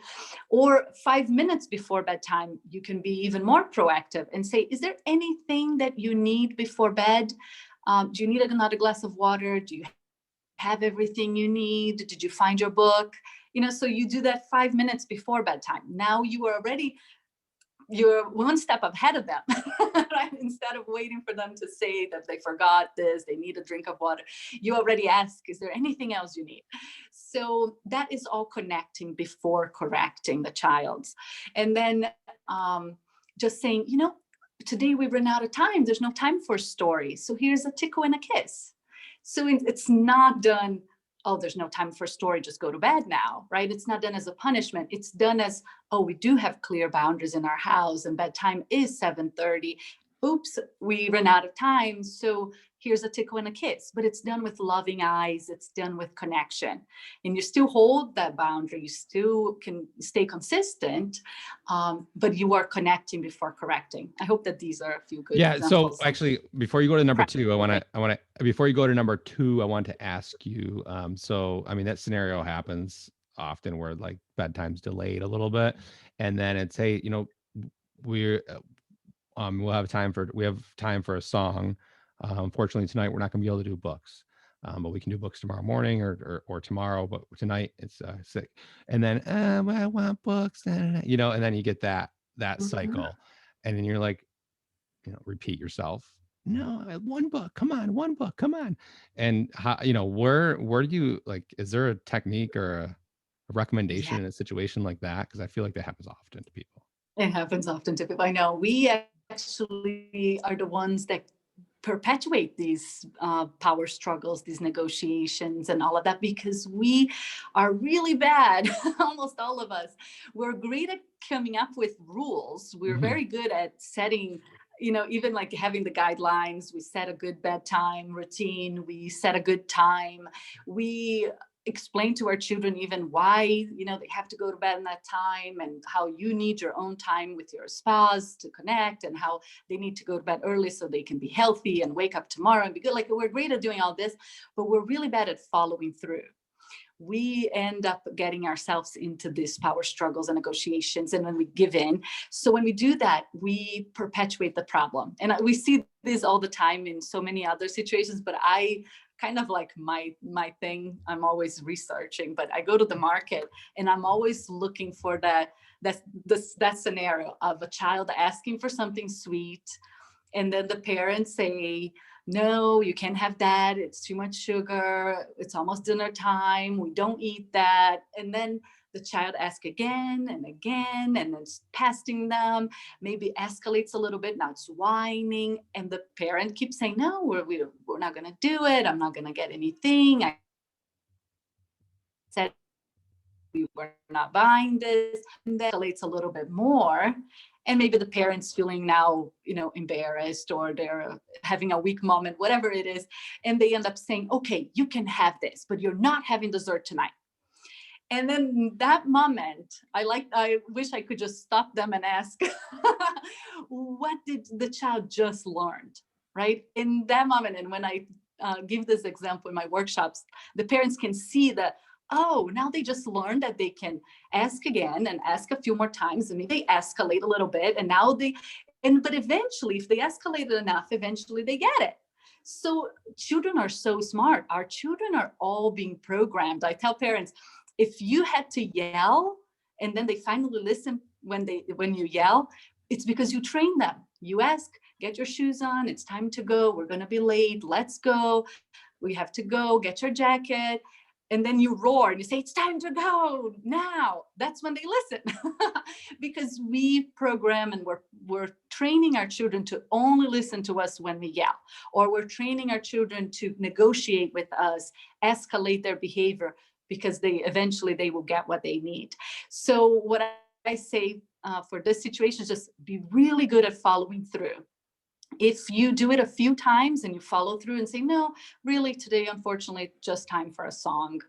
Or 5 minutes before bedtime, you can be even more proactive and say, is there anything that you need before bed? Do you need another glass of water? Do you have everything you need? Did you find your book? So you do that 5 minutes before bedtime. Now you're one step ahead of them, right? Instead of waiting for them to say that they forgot this, they need a drink of water, you already ask, is there anything else you need? So that is all connecting before correcting the child. And then just saying, today we ran out of time. There's no time for stories. So here's a tickle and a kiss. So it's not done, oh, there's no time for story, just go to bed now, right? It's not done as a punishment. It's done as, oh, we do have clear boundaries in our house and bedtime is 7:30. Oops, we ran out of time. So here's a tickle and a kiss, but it's done with loving eyes. It's done with connection, and you still hold that boundary. You still can stay consistent, but you are connecting before correcting. I hope that these are a few good examples. So actually, before you go to number two, before you go to number two, I want to ask you, so, I mean, that scenario happens often where like bedtime's delayed a little bit, and then it's, hey, we'll have time for a song. Unfortunately, tonight we're not going to be able to do books, but we can do books tomorrow morning or tomorrow. But tonight it's sick. And then I want books, and then you get that cycle, and then you're like, repeat yourself. No, one book. Come on, one book. Come on. And how, where do you, like? Is there a technique or a recommendation in a situation like that? Because I feel like that happens often to people. It happens often to people. I know. We actually are the ones that perpetuate these power struggles, these negotiations and all of that, because we are really bad, almost all of us. We're great at coming up with rules. We're very good at setting, even like having the guidelines. We set a good bedtime routine. We set a good time. We explain to our children even why they have to go to bed in that time, and how you need your own time with your spouse to connect, and how they need to go to bed early so they can be healthy and wake up tomorrow and be good. Like, we're great at doing all this, but we're really bad at following through. We end up getting ourselves into these power struggles and negotiations, and when we give in. So when we do that, we perpetuate the problem. And we see this all the time in so many other situations, but I kind of like my thing, I'm always researching, but I go to the market and I'm always looking for that scenario of a child asking for something sweet, and then the parents say, no, you can't have that. It's too much sugar. It's almost dinner time. We don't eat that. And then the child asks again and again, and it's testing them, maybe escalates a little bit. Now it's whining. And the parent keeps saying, no, we're not going to do it. I'm not going to get anything. I said we were not buying this. And that escalates a little bit more. And maybe the parents feeling now, embarrassed, or they're having a weak moment, whatever it is. And they end up saying, okay, you can have this, but you're not having dessert tonight. And then that moment, I wish I could just stop them and ask, what did the child just learn, right? In that moment, and when I give this example in my workshops, the parents can see that, oh, now they just learned that they can ask again and ask a few more times, and maybe they escalate a little bit, and now but eventually, if they escalated enough, eventually they get it. So children are so smart. Our children are all being programmed. I tell parents, if you had to yell and then they finally listen when you yell, it's because you train them. You ask, get your shoes on, it's time to go, we're going to be late, let's go, we have to go, get your jacket. And then you roar and you say, it's time to go now. That's when they listen. Because we program and we're training our children to only listen to us when we yell, or we're training our children to negotiate with us, escalate their behavior, because they will get what they need. So what I say for this situation is just be really good at following through. If you do it a few times and you follow through and say, no, really today, unfortunately, just time for a song.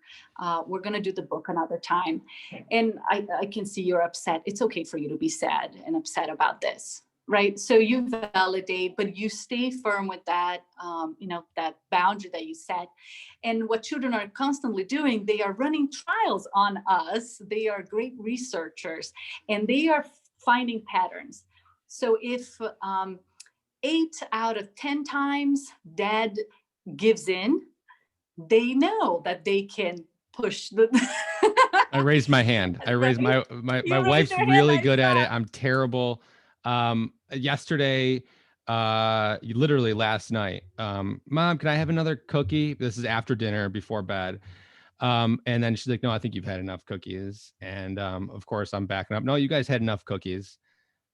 We're going to do the book another time. And I can see you're upset. It's okay for you to be sad and upset about this, right? So you validate, but you stay firm with that, that boundary that you set. And what children are constantly doing, they are running trials on us. They are great researchers, and they are finding patterns. So if 8 out of 10 times dad gives in, they know that they can push the I raised my hand. I raised my wife's really good at it. I'm terrible. Yesterday, literally last night, Mom, can I have another cookie? This is after dinner, before bed. And then she's like, no, I think you've had enough cookies. And of course I'm backing up. No, you guys had enough cookies.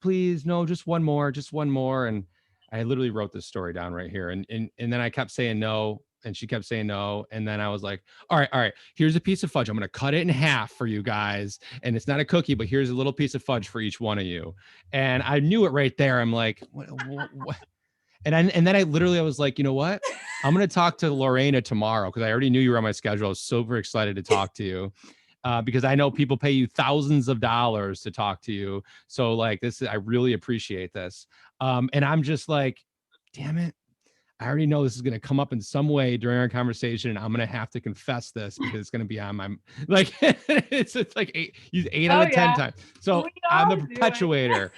Please, no, just one more, just one more. And I literally wrote this story down right here. And then I kept saying no, and she kept saying no. And then I was like, all right, here's a piece of fudge. I'm going to cut it in half for you guys. And it's not a cookie, but here's a little piece of fudge for each one of you. And I knew it right there. I'm like, what? And then I was like, you know what? I'm going to talk to Lorena tomorrow, because I already knew you were on my schedule. I was super excited to talk to you. Because I know people pay you thousands of dollars to talk to you. So like I really appreciate this. And I'm just like, damn it. I already know this is going to come up in some way during our conversation, and I'm going to have to confess this because it's going to be on my, like, it's like 8 out of 10 times. So I'm the perpetuator.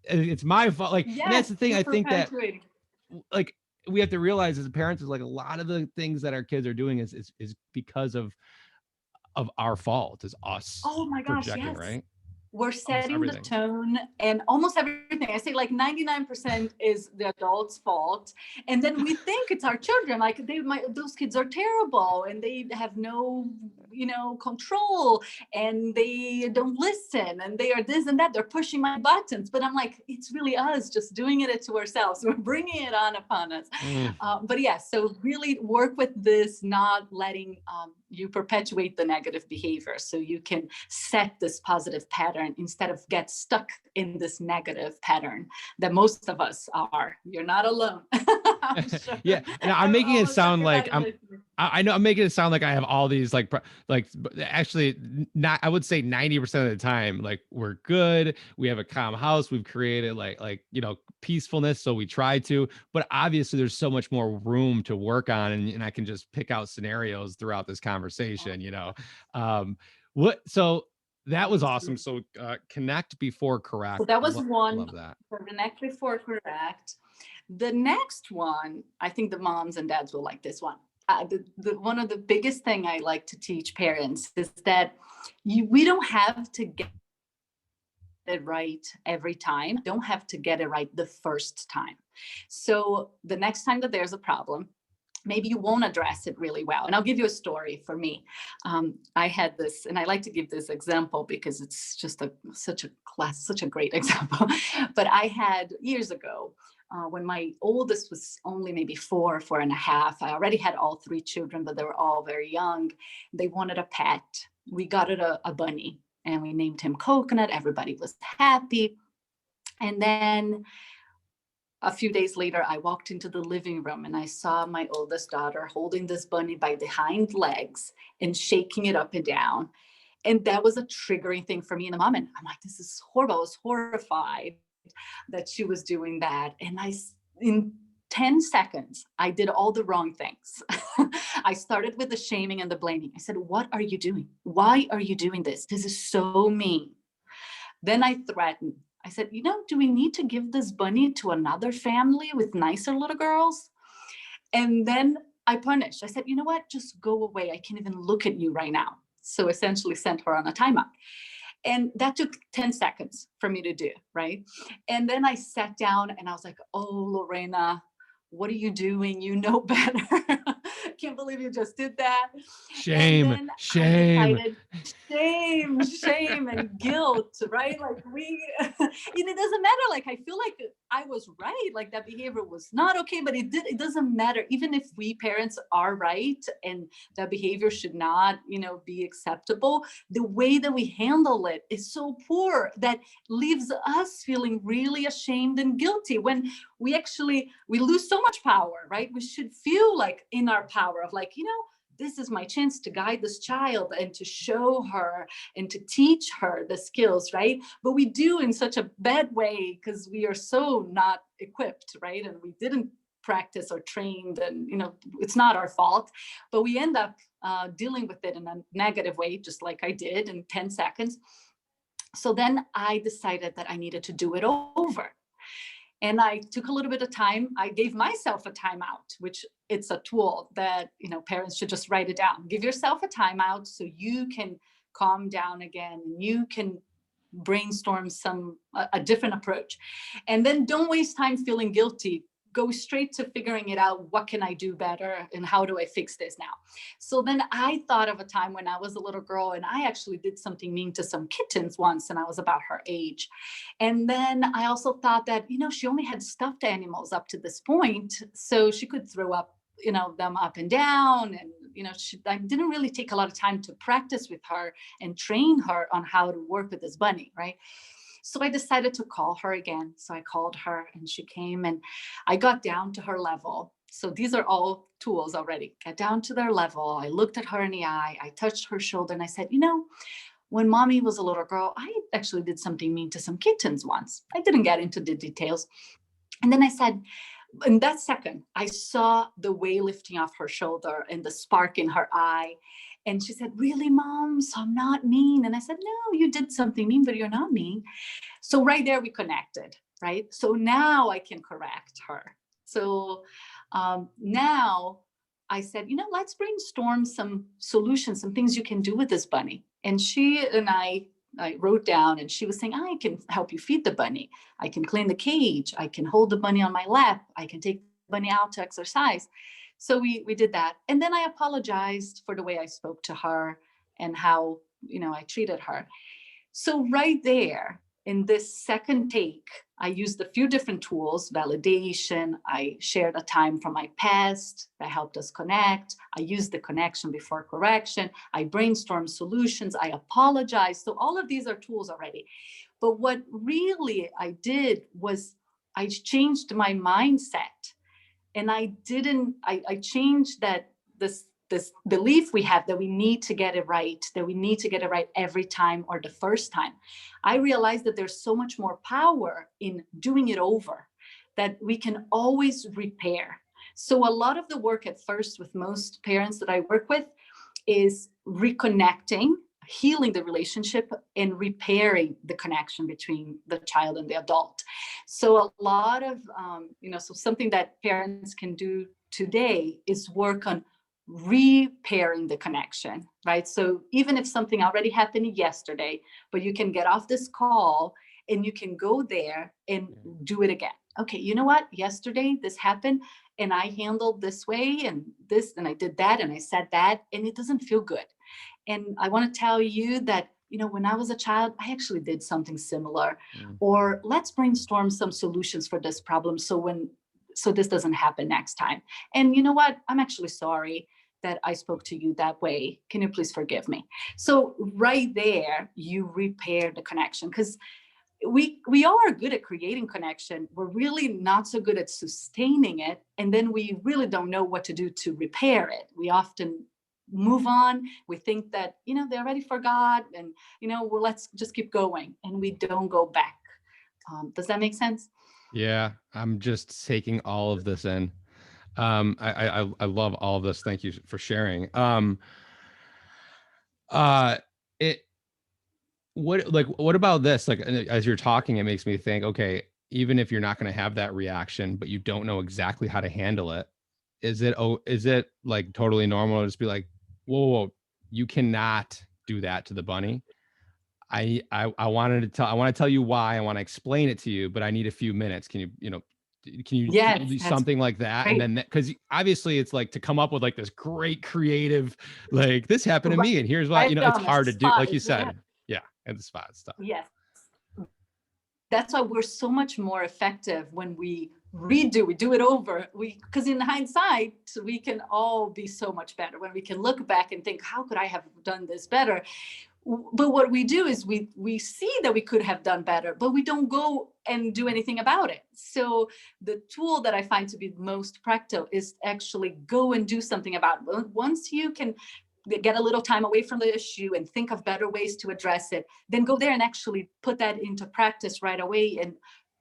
It's my fault. Like, and that's the thing. I think that, like, we have to realize as parents is like a lot of the things that our kids are doing is because of our fault, is us. Oh my gosh, projecting, yes. right? We're setting the tone, and almost everything. I say like 99% is the adult's fault. And then we think it's our children. Like those kids are terrible and they have no, control, and they don't listen, and they are this and that. They're pushing my buttons. But I'm like, it's really us just doing it to ourselves. We're bringing it on upon us. But yeah, so really work with this, not letting you perpetuate the negative behavior, so you can set this positive pattern instead of get stuck in this negative pattern that most of us are. You're not alone. Sure. Yeah, and I'm making it sound like I know I'm making it sound like I have all these like actually not. I would say 90% of the time, like, we're good. We have a calm house. We've created like peacefulness, so we try to. But obviously, there's so much more room to work on, and I can just pick out scenarios throughout this conversation. So that was awesome. So connect before correct. So that was one. Love that. Connect before correct. The next one, I think the moms and dads will like this one. One of the biggest thing I like to teach parents is that we don't have to get it right every time. Don't have to get it right the first time. So the next time that there's a problem, maybe you won't address it really well. And I'll give you a story for me. I had this, and I like to give this example because it's just such a great example. But I had years ago, when my oldest was only maybe 4.5. I already had all 3 children, but they were all very young. They wanted a pet. We got it a bunny, and we named him Coconut. Everybody was happy. And then a few days later, I walked into the living room and I saw my oldest daughter holding this bunny by the hind legs and shaking it up and down. And that was a triggering thing for me in the moment. I'm like, this is horrible. I was horrified that she was doing that. And in 10 seconds, I did all the wrong things. I started with the shaming and the blaming. I said, what are you doing? Why are you doing this? This is so mean. Then I threatened. I said, do we need to give this bunny to another family with nicer little girls? And then I punished. I said, you know what? Just go away. I can't even look at you right now. So essentially sent her on a timeout. And that took 10 seconds for me to do, right? And then I sat down and I was like, oh, Lorena, what are you doing? You know better. Can't believe you just did that. Shame, And then shame. I decided, shame and guilt, right? Like it doesn't matter. Like, I feel like I was right. Like that behavior was not okay, but it doesn't matter. Even if we parents are right and that behavior should not, be acceptable, the way that we handle it is so poor that leaves us feeling really ashamed and guilty when we lose so much power, right? We should feel like in our power of like, this is my chance to guide this child and to show her and to teach her the skills, right? But we do in such a bad way because we are so not equipped, right? And we didn't practice or trained, and it's not our fault, but we end up dealing with it in a negative way, just like I did in 10 seconds. So then I decided that I needed to do it over. And I took a little bit of time. I gave myself a timeout, which it's a tool that, parents should just write it down. Give yourself a timeout so you can calm down again. You can brainstorm a different approach. And then don't waste time feeling guilty. Go straight to figuring it out. What can I do better? And how do I fix this now? So then I thought of a time when I was a little girl and I actually did something mean to some kittens once, and I was about her age. And then I also thought that, she only had stuffed animals up to this point, so she could throw up, them up and down. And, I didn't really take a lot of time to practice with her and train her on how to work with this bunny, right? So I decided to call her again. So I called her and she came and I got down to her level. So these are all tools already. Got down to their level. I looked at her in the eye. I touched her shoulder and I said, when mommy was a little girl, I actually did something mean to some kittens once. I didn't get into the details. And then I said, in that second, I saw the weight lifting off her shoulder and the spark in her eye. And she said, really, Mom? So I'm not mean. And I said, no, you did something mean, but you're not mean. So right there, we connected, right? So now I can correct her. So now I said, let's brainstorm some solutions, some things you can do with this bunny. And she and I wrote down, and she was saying, I can help you feed the bunny. I can clean the cage. I can hold the bunny on my lap. I can take the bunny out to exercise. So we did that. And then I apologized for the way I spoke to her and how, I treated her. So right there in this second take, I used a few different tools, validation. I shared a time from my past that helped us connect. I used the connection before correction. I brainstormed solutions. I apologized. So all of these are tools already. But what really I did was I changed my mindset. And I changed this belief we have that we need to get it right, every time or the first time. I realized that there's so much more power in doing it over, that we can always repair. So a lot of the work at first with most parents that I work with is reconnecting, healing the relationship, and repairing the connection between the child and the adult. So a lot of, so something that parents can do today is work on repairing the connection, right? So even if something already happened yesterday, but you can get off this call and you can go there and do it again. Okay, you know what? Yesterday this happened and I handled this way and this, and I did that and I said that, and it doesn't feel good. And I want to tell you that, when I was a child, I actually did something similar. Or let's brainstorm some solutions for this problem so this doesn't happen next time. And you know what? I'm actually sorry that I spoke to you that way. Can you please forgive me? So right there, you repair the connection, because we are good at creating connection. We're really not so good at sustaining it. And then we really don't know what to do to repair it. We often move on. We think that, they already forgot and, well, let's just keep going. And we don't go back. Does that make sense? Yeah, I'm just taking all of this in. I love all of this. Thank you for sharing. Uh, it what about this? Like as you're talking, it makes me think, okay, even if you're not going to have that reaction, but you don't know exactly how to handle it, is it like totally normal to just be like, whoa, you cannot do that to the bunny. I want to tell you why. I want to explain it to you, but I need a few minutes. Can you Yes, do that's something like that? And great. then because obviously it's like to come up with like this great creative, like this happened to Right, me, and here's why, right it's on the hard to do, spot. like you Yeah. said. Yeah, and the spot stuff. Yes. That's why we're so much more effective when we redo, we do it over. Because in hindsight, we can all be so much better when we can look back and think, how could I have done this better? But what we do is we see that we could have done better, but we don't go and do anything about it. So the tool that I find to be most practical is actually go and do something about it. Once you can get a little time away from the issue and think of better ways to address it, then go there and actually put that into practice right away and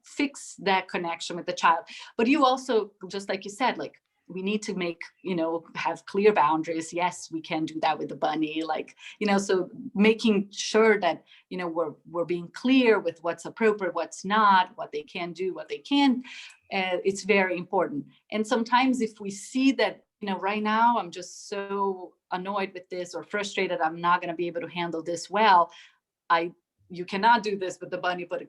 fix that connection with the child. But you also, just like you said, like we need to make, have clear boundaries. Yes, we can do that with the bunny, like, so making sure that, we're being clear with what's appropriate, what's not, what they can do, what they can't. It's very important. And sometimes if we see that, right now I'm just so annoyed with this or frustrated, I'm not going to be able to handle this well. You cannot do this with the bunny, but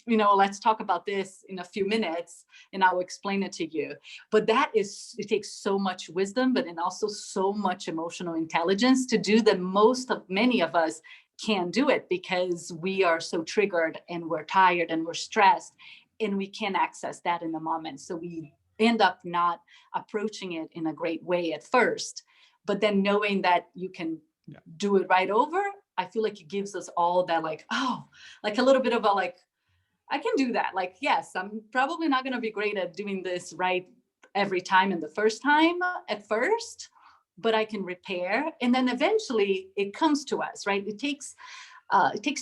let's talk about this in a few minutes and I will explain it to you. But it takes so much wisdom, but and also so much emotional intelligence to do that many of us can't do it because we are so triggered and we're tired and we're stressed and we can't access that in the moment. So we end up not approaching it in a great way at first, but then knowing that you can do it right over, I feel like it gives us all that, like, oh, like a little bit of a, like, I can do that. Like, yes, I'm probably not going to be great at doing this right every time in the first time at first, but I can repair. And then eventually it comes to us, right? It takes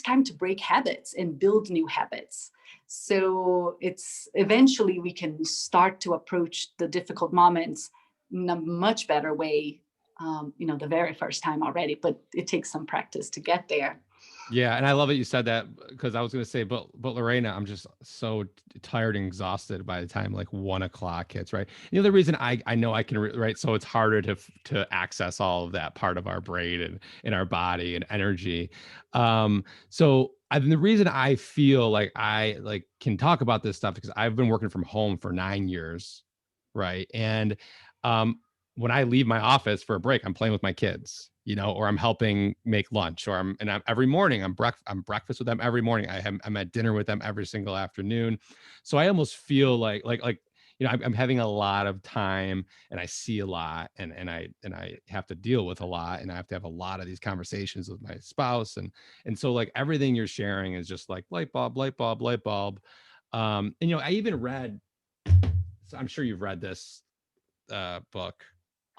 time to break habits and build new habits. So it's eventually we can start to approach the difficult moments in a much better way, the very first time already, but it takes some practice to get there. Yeah, and I love that you said that because I was going to say, but Lorena, I'm just so tired and exhausted by the time like 1 o'clock hits, right? The other reason I know I can right, so it's harder to access all of that part of our brain and in our body and energy. The reason I feel like I like can talk about this stuff because I've been working from home for 9 years, right? And um, when I leave my office for a break, I'm playing with my kids, or I'm helping make lunch, or I'm every morning I'm breakfast with them every morning. I'm at dinner with them every single afternoon. So I almost feel like I'm having a lot of time and I see a lot and I have to deal with a lot and I have to have a lot of these conversations with my spouse and so like everything you're sharing is just like light bulb, light bulb, light bulb. And I even read, so I'm sure you've read this book.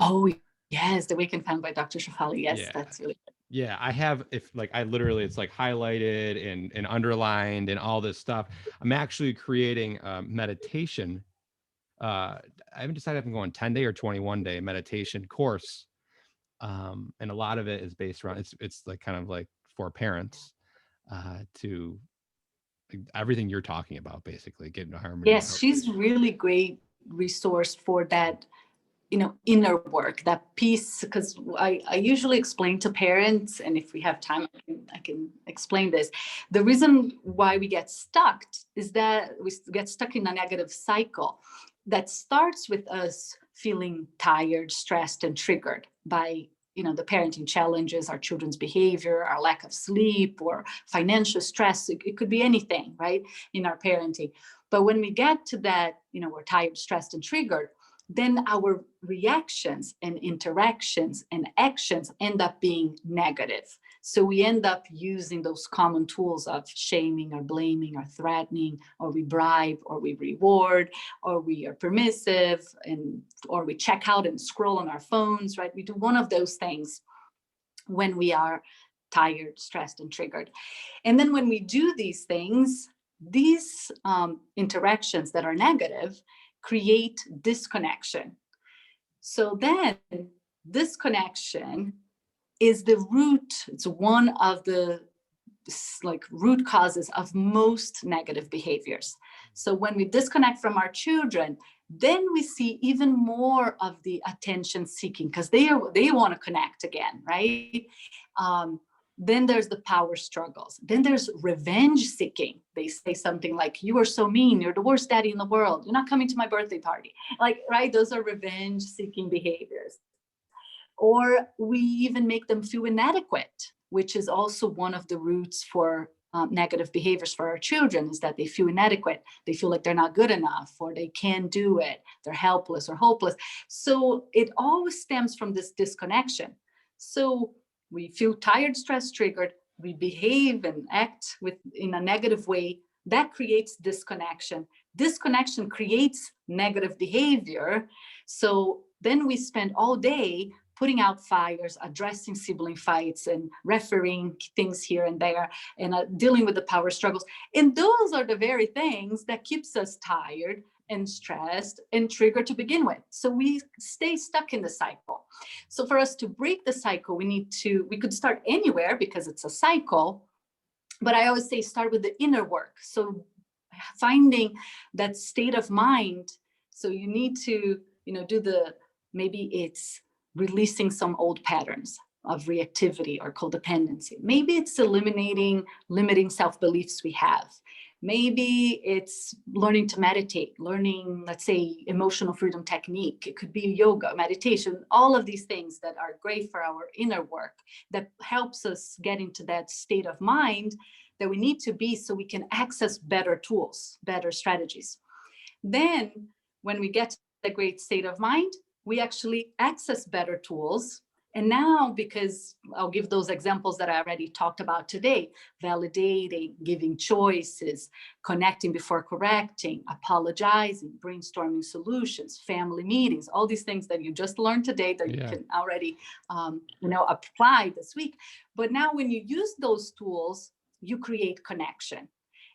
Oh, yes, The Weekend Found by Dr. Shafali. Yes, Yeah. that's really good. Yeah, I have, if like I literally it's like highlighted and underlined and all this stuff. I'm actually creating a meditation. I haven't decided if I'm going 10-day or 21-day meditation course. And a lot of it is based around it's like kind of like for parents to everything you're talking about, basically get into harmony. Yes, she's really great resource for that, inner work, that piece, because I usually explain to parents, and if we have time, I can explain this. The reason why we get stuck is that we get stuck in a negative cycle that starts with us feeling tired, stressed, and triggered by the parenting challenges, our children's behavior, our lack of sleep, or financial stress. It could be anything, right, in our parenting. But when we get to that, we're tired, stressed, and triggered, then our reactions and interactions and actions end up being negative. So we end up using those common tools of shaming or blaming or threatening, or we bribe or we reward, or we are permissive, or we check out and scroll on our phones, right? We do one of those things when we are tired, stressed, and triggered. And then when we do these things, these interactions that are negative create disconnection. So then disconnection is the root, it's one of the like root causes of most negative behaviors. So when we disconnect from our children, then we see even more of the attention seeking, because they want to connect again, right? Then there's the power struggles. Then there's revenge seeking. They say something like, "You are so mean. You're the worst daddy in the world. You're not coming to my birthday party." Like, right? Those are revenge seeking behaviors. Or we even make them feel inadequate, which is also one of the roots for negative behaviors for our children, is that they feel inadequate. They feel like they're not good enough, or they can't do it. They're helpless or hopeless. So it always stems from this disconnection. So we feel tired, stressed, triggered. We behave and act in a negative way. That creates disconnection. Disconnection creates negative behavior. So then we spend all day putting out fires, addressing sibling fights, and refereeing things here and there, and dealing with the power struggles. And those are the very things that keeps us tired and stressed and triggered to begin with. So we stay stuck in the cycle. So for us to break the cycle, we could start anywhere because it's a cycle. But I always say start with the inner work. So finding that state of mind. So you need to, maybe it's releasing some old patterns of reactivity or codependency. Maybe it's eliminating limiting self-beliefs we have. Maybe it's learning to meditate, learning, let's say, emotional freedom technique. It could be yoga, meditation, all of these things that are great for our inner work that helps us get into that state of mind that we need to be so we can access better tools, better strategies. Then when we get to the great state of mind, we actually access better tools. And now, because I'll give those examples that I already talked about today, validating, giving choices, connecting before correcting, apologizing, brainstorming solutions, family meetings, all these things that you just learned today that you can already apply this week. But now when you use those tools, you create connection.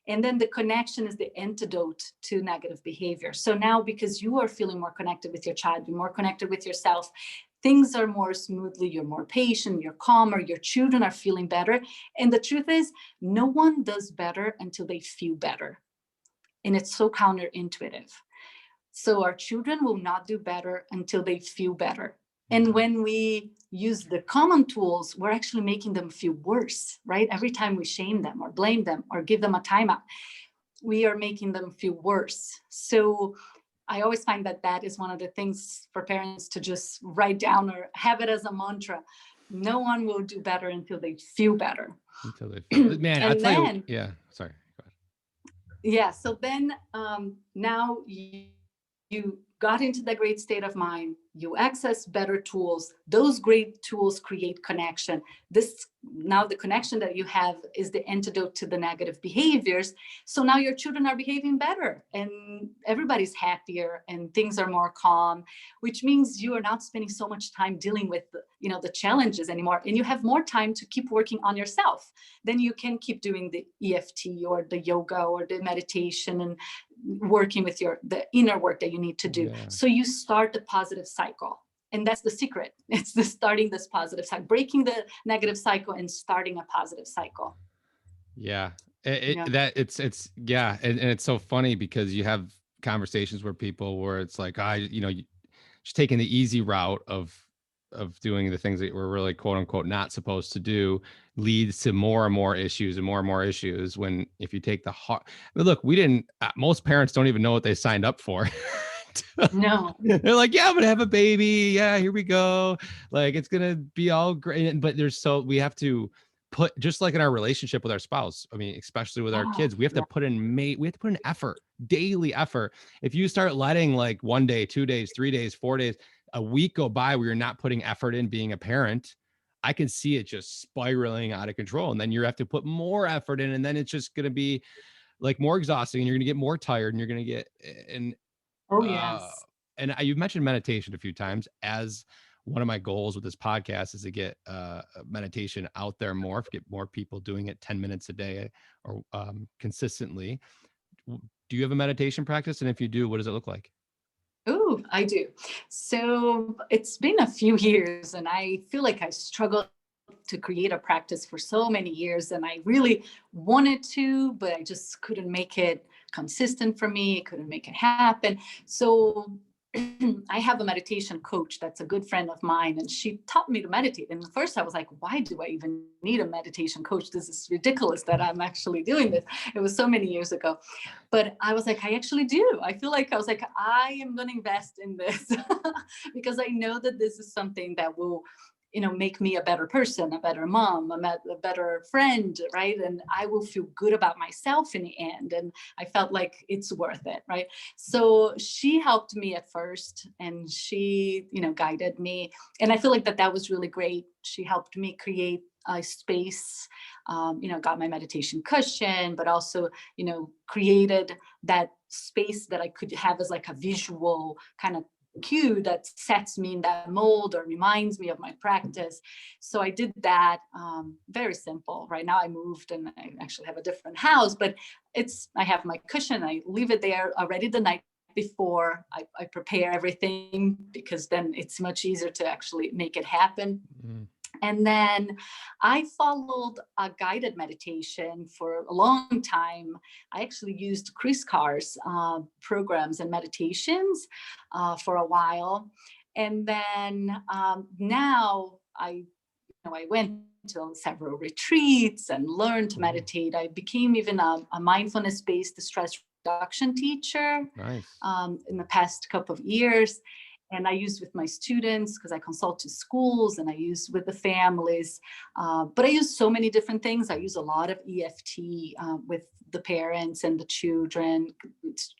And then the connection is the antidote to negative behavior. So now, because you are feeling more connected with your child, you're more connected with yourself, things are more smoothly, you're more patient, you're calmer, your children are feeling better. And the truth is, no one does better until they feel better. And it's so counterintuitive. So our children will not do better until they feel better. And when we use the common tools, we're actually making them feel worse, right? Every time we shame them or blame them or give them a timeout, we are making them feel worse. So I always find that is one of the things for parents to just write down or have it as a mantra. No one will do better until they feel better. Until they feel, man, I'll tell you. Yeah, sorry. Go ahead. Yeah, so then now you got into the great state of mind, you access better tools, those great tools create connection. Now the connection that you have is the antidote to the negative behaviors. So now your children are behaving better and everybody's happier and things are more calm, which means you are not spending so much time dealing with the challenges anymore, and you have more time to keep working on yourself. Then you can keep doing the EFT or the yoga or the meditation and working with the inner work that you need to do. Yeah. So you start the positive cycle. And that's the secret. It's the starting this positive cycle, breaking the negative cycle and starting a positive cycle. Yeah. And it's so funny because you have conversations where it's like, just taking the easy route of doing the things that we're really quote unquote not supposed to do leads to more and more issues and more issues. When if you take the hard, look, most parents don't even know what they signed up for. No. They're like, yeah, I'm gonna have a baby. Yeah, here we go. Like, it's gonna be all great. But we have to put, just like in our relationship with our spouse, I mean, especially with our kids, we have to put in effort, daily effort. If you start letting like 1 day, 2 days, 3 days, 4 days, a week go by where you're not putting effort in being a parent, I can see it just spiraling out of control. And then you have to put more effort in, and then it's just gonna be like more exhausting, and you're gonna get more tired, and you're gonna get Oh yes. And you've mentioned meditation a few times as one of my goals with this podcast is to get meditation out there more, get more people doing it 10 minutes a day or consistently. Do you have a meditation practice? And if you do, what does it look like? Oh, I do. So it's been a few years, and I feel like I struggled to create a practice for so many years, and I really wanted to, but I just couldn't make it consistent for me, couldn't make it happen. So I have a meditation coach that's a good friend of mine, and she taught me to meditate. And at first I was like, why do I even need a meditation coach? This is ridiculous that I'm actually doing this. It was so many years ago. But I was like, I actually do. I feel like I was like, I am going to invest in this because I know that this is something that will, make me a better person, a better mom, a better friend, right? And I will feel good about myself in the end. And I felt like it's worth it, right? So she helped me at first, and she, guided me. And I feel like that was really great. She helped me create a space, got my meditation cushion, but also, created that space that I could have as like a visual kind of cue that sets me in that mold or reminds me of my practice. So I did that. Very simple. Right now I moved and I actually have a different house, but I have my cushion. I leave it there already the night before. I prepare everything because then it's much easier to actually make it happen. Mm. And then I followed a guided meditation for a long time. I actually used Chris Carr's programs and meditations for a while. And then now I went to several retreats and learned to meditate. I became even a mindfulness-based stress reduction teacher. Nice. In the past couple of years. And I use with my students because I consult to schools, and I use with the families. But I use so many different things. I use a lot of EFT with the parents and the children.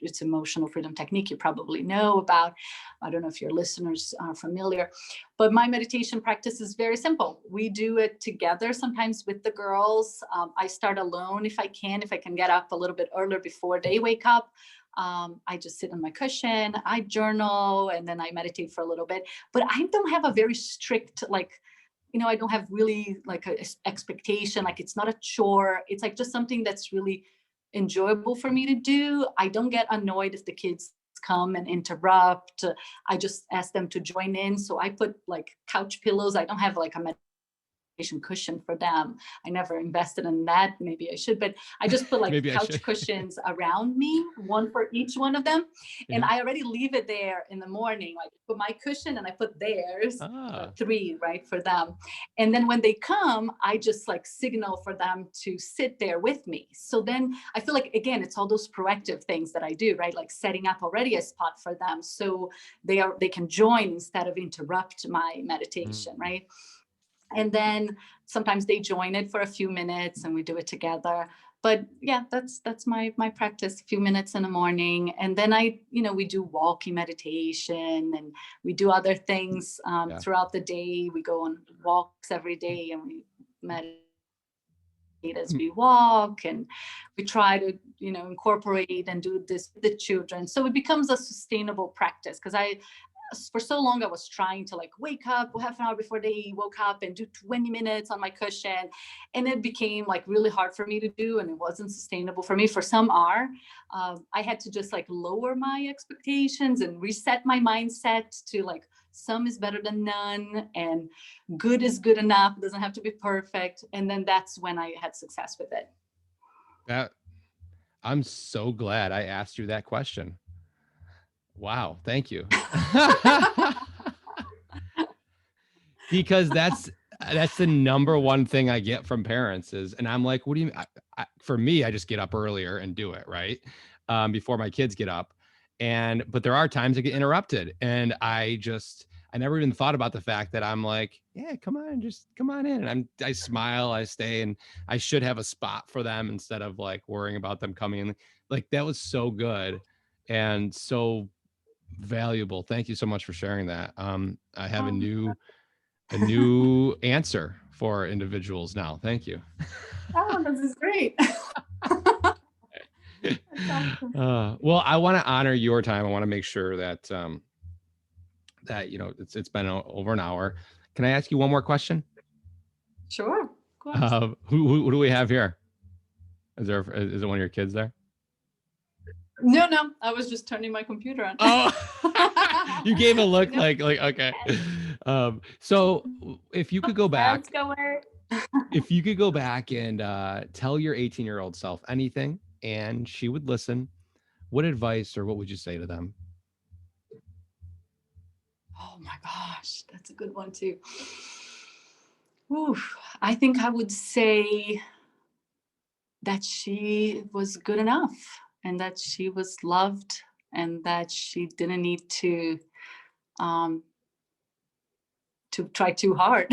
It's emotional freedom technique you probably know about. I don't know if your listeners are familiar. But my meditation practice is very simple. We do it together, sometimes with the girls. I start alone if I can get up a little bit earlier before they wake up. I just sit on my cushion, I journal, and then I meditate for a little bit. But I don't have a very strict, I don't have really like an expectation. Like it's not a chore. It's like just something that's really enjoyable for me to do. I don't get annoyed if the kids come and interrupt. I just ask them to join in. So I put like couch pillows. I don't have like a cushion for them. I never invested in that. Maybe I should, but I just put like couch cushions around me, one for each one of them. Yeah. And I already leave it there in the morning. Like put my cushion and I put theirs, 3, right, for them. And then when they come, I just like signal for them to sit there with me. So then I feel like, again, it's all those proactive things that I do, right? Like setting up already a spot for them. So they can join instead of interrupt my meditation, right? And then sometimes they join it for a few minutes and we do it together. But yeah, that's my practice, a few minutes in the morning. And then we do walking meditation, and we do other things throughout the day. We go on walks every day and we meditate as we walk, and we try to, incorporate and do this with the children. So it becomes a sustainable practice, because for so long I was trying to like wake up half an hour before they woke up and do 20 minutes on my cushion, and it became like really hard for me to do, and it wasn't sustainable for me. For some I had to just like lower my expectations and reset my mindset to like some is better than none, and good is good enough. It doesn't have to be perfect. And then that's when I had success with it. I'm so glad I asked you that question. Wow. Thank you. Because that's the number one thing I get from parents is, and I'm like, what do you mean? For me, I just get up earlier and do it, right? Before my kids get up. But there are times I get interrupted, and I never even thought about the fact that I'm like, yeah, come on in. And I smile, I stay, and I should have a spot for them instead of like worrying about them coming in. Like that was so good and so valuable. Thank you so much for sharing that. I have a new answer for individuals now. Thank you. Oh, this is great. Well, I want to honor your time. I want to make sure that that, it's been over an hour. Can I ask you one more question? Sure, of course. Who do we have here? Is it one of your kids there? No, I was just turning my computer on. Oh, you gave a look like okay. So if you could go back, if you could go back and tell your 18-year-old self anything and she would listen, what advice or what would you say to them? Oh my gosh, that's a good one too. Oof, I think I would say that she was good enough and that she was loved and that she didn't need to try too hard.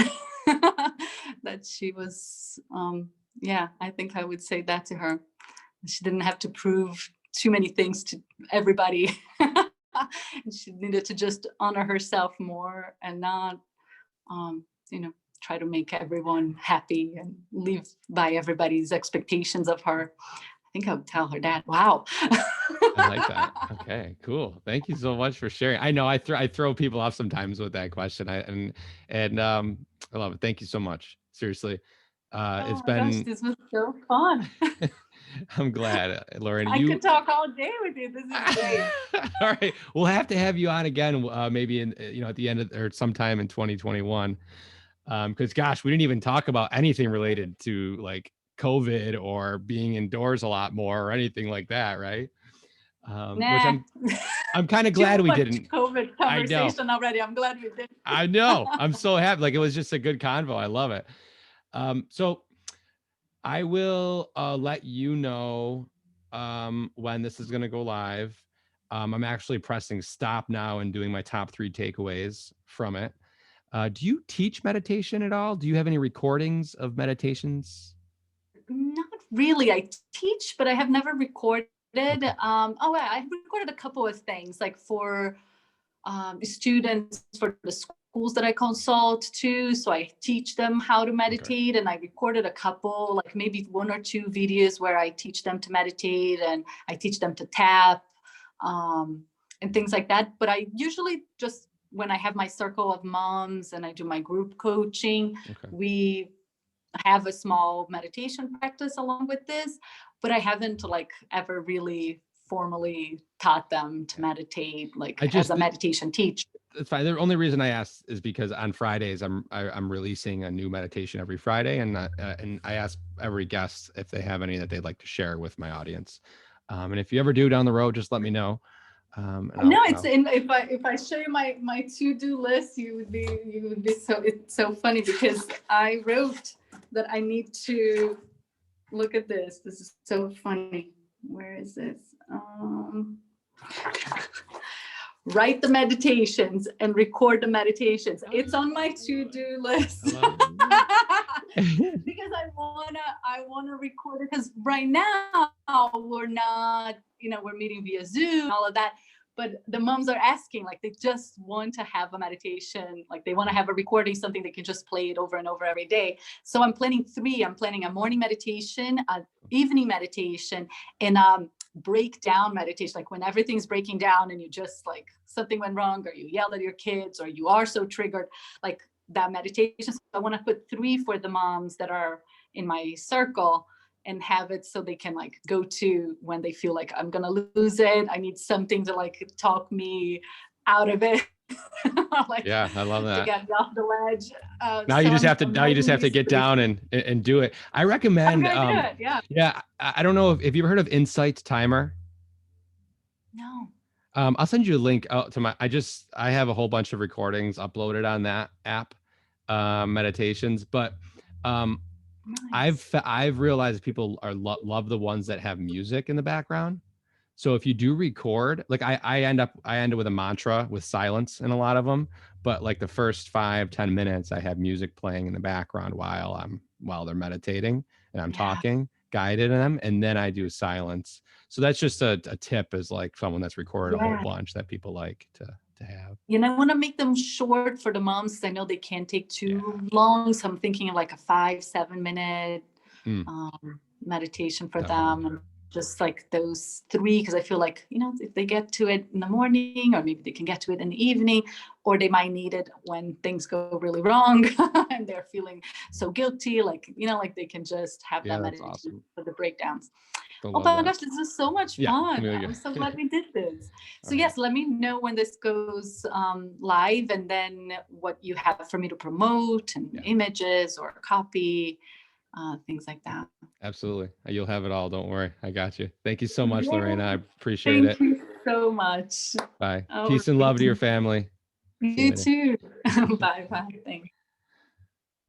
That she was, I think I would say that to her. She didn't have to prove too many things to everybody. She needed to just honor herself more and not, try to make everyone happy and live by everybody's expectations of her. I think I would tell her that. Wow. I like that. Okay, cool. Thank you so much for sharing. I know I throw people off sometimes with that question. I love it. Thank you so much. Seriously. It's been gosh, this was so fun. I'm glad, Lorena. I could talk all day with you. This is great. All right, we'll have to have you on again, maybe in at the end of or sometime in 2021. Because gosh, we didn't even talk about anything related to like COVID or being indoors a lot more or anything like that, right? Which I'm kind of glad we didn't. COVID conversation already. I'm glad we did. I know. I'm so happy. Like it was just a good convo. I love it. So I will let you know when this is going to go live. I'm actually pressing stop now and doing my top 3 takeaways from it. Do you teach meditation at all? Do you have any recordings of meditations? Not really. I teach, but I have never recorded. Okay. I recorded a couple of things, like for students for the schools that I consult to. So I teach them how to meditate, and I recorded a couple, like maybe 1 or 2 videos where I teach them to meditate and I teach them to tap and things like that. But I usually just, when I have my circle of moms and I do my group coaching, we have a small meditation practice along with this, but I haven't like ever really formally taught them to meditate, like as a meditation teacher. It's fine. The only reason I asked is because on Fridays I'm releasing a new meditation every Friday, and I ask every guest if they have any that they'd like to share with my audience. And if you ever do down the road, just let me know. If I show you my to-do list, you would be so, it's so funny because I wrote that I need to look at this. This is so funny. Where is this? Write the meditations and record the meditations. It's on my to-do list. Because I wanna record it, because right now we're not, we're meeting via Zoom, all of that. But the moms are asking, like they just want to have a meditation, like they want to have a recording, something they can just play it over and over every day. So I'm planning 3. I'm planning a morning meditation, an evening meditation, and breakdown meditation, like when everything's breaking down and you just like something went wrong or you yell at your kids or you are so triggered, like that meditation. So I want to put 3 for the moms that are in my circle and have it so they can like go to when they feel like I'm gonna lose it. I need something to like talk me out of it. Yeah, I love that. To get me off the ledge. Now you just have to get down and do it. I recommend. Do it, yeah. Yeah, I don't know if you've ever heard of Insight Timer. No. I'll send you a link out to I have a whole bunch of recordings uploaded on that app, meditations, but nice. I've realized people love the ones that have music in the background. So if you do record, like I end up with a mantra with silence in a lot of them, but like the first 5-10 minutes, I have music playing in the background while they're meditating and I'm talking, guided them, and then I do silence. So that's just a tip, as like someone that's recorded a whole bunch that people like to have. I want to make them short for the moms because I know they can't take too long. So I'm thinking of like a 5-7 minute meditation for them. just like those three, because I feel like, if they get to it in the morning, or maybe they can get to it in the evening, or they might need it when things go really wrong and they're feeling so guilty, like, like they can just have Yeah, that that's meditation awesome. for the breakdowns. I Oh love my that. gosh, this is so much Yeah, fun. Amelia. I'm so glad we did this. All So right. yes, let me know when this goes live, and then what you have for me to promote, and Yeah, images or copy, things like that. absolutely. You'll have it all. Don't worry. I got you. Thank you so much, Yeah, Lorena. I appreciate thank it. you so much. Bye. All Peace and love to your right. family. See you You later. too. Bye bye. Thanks.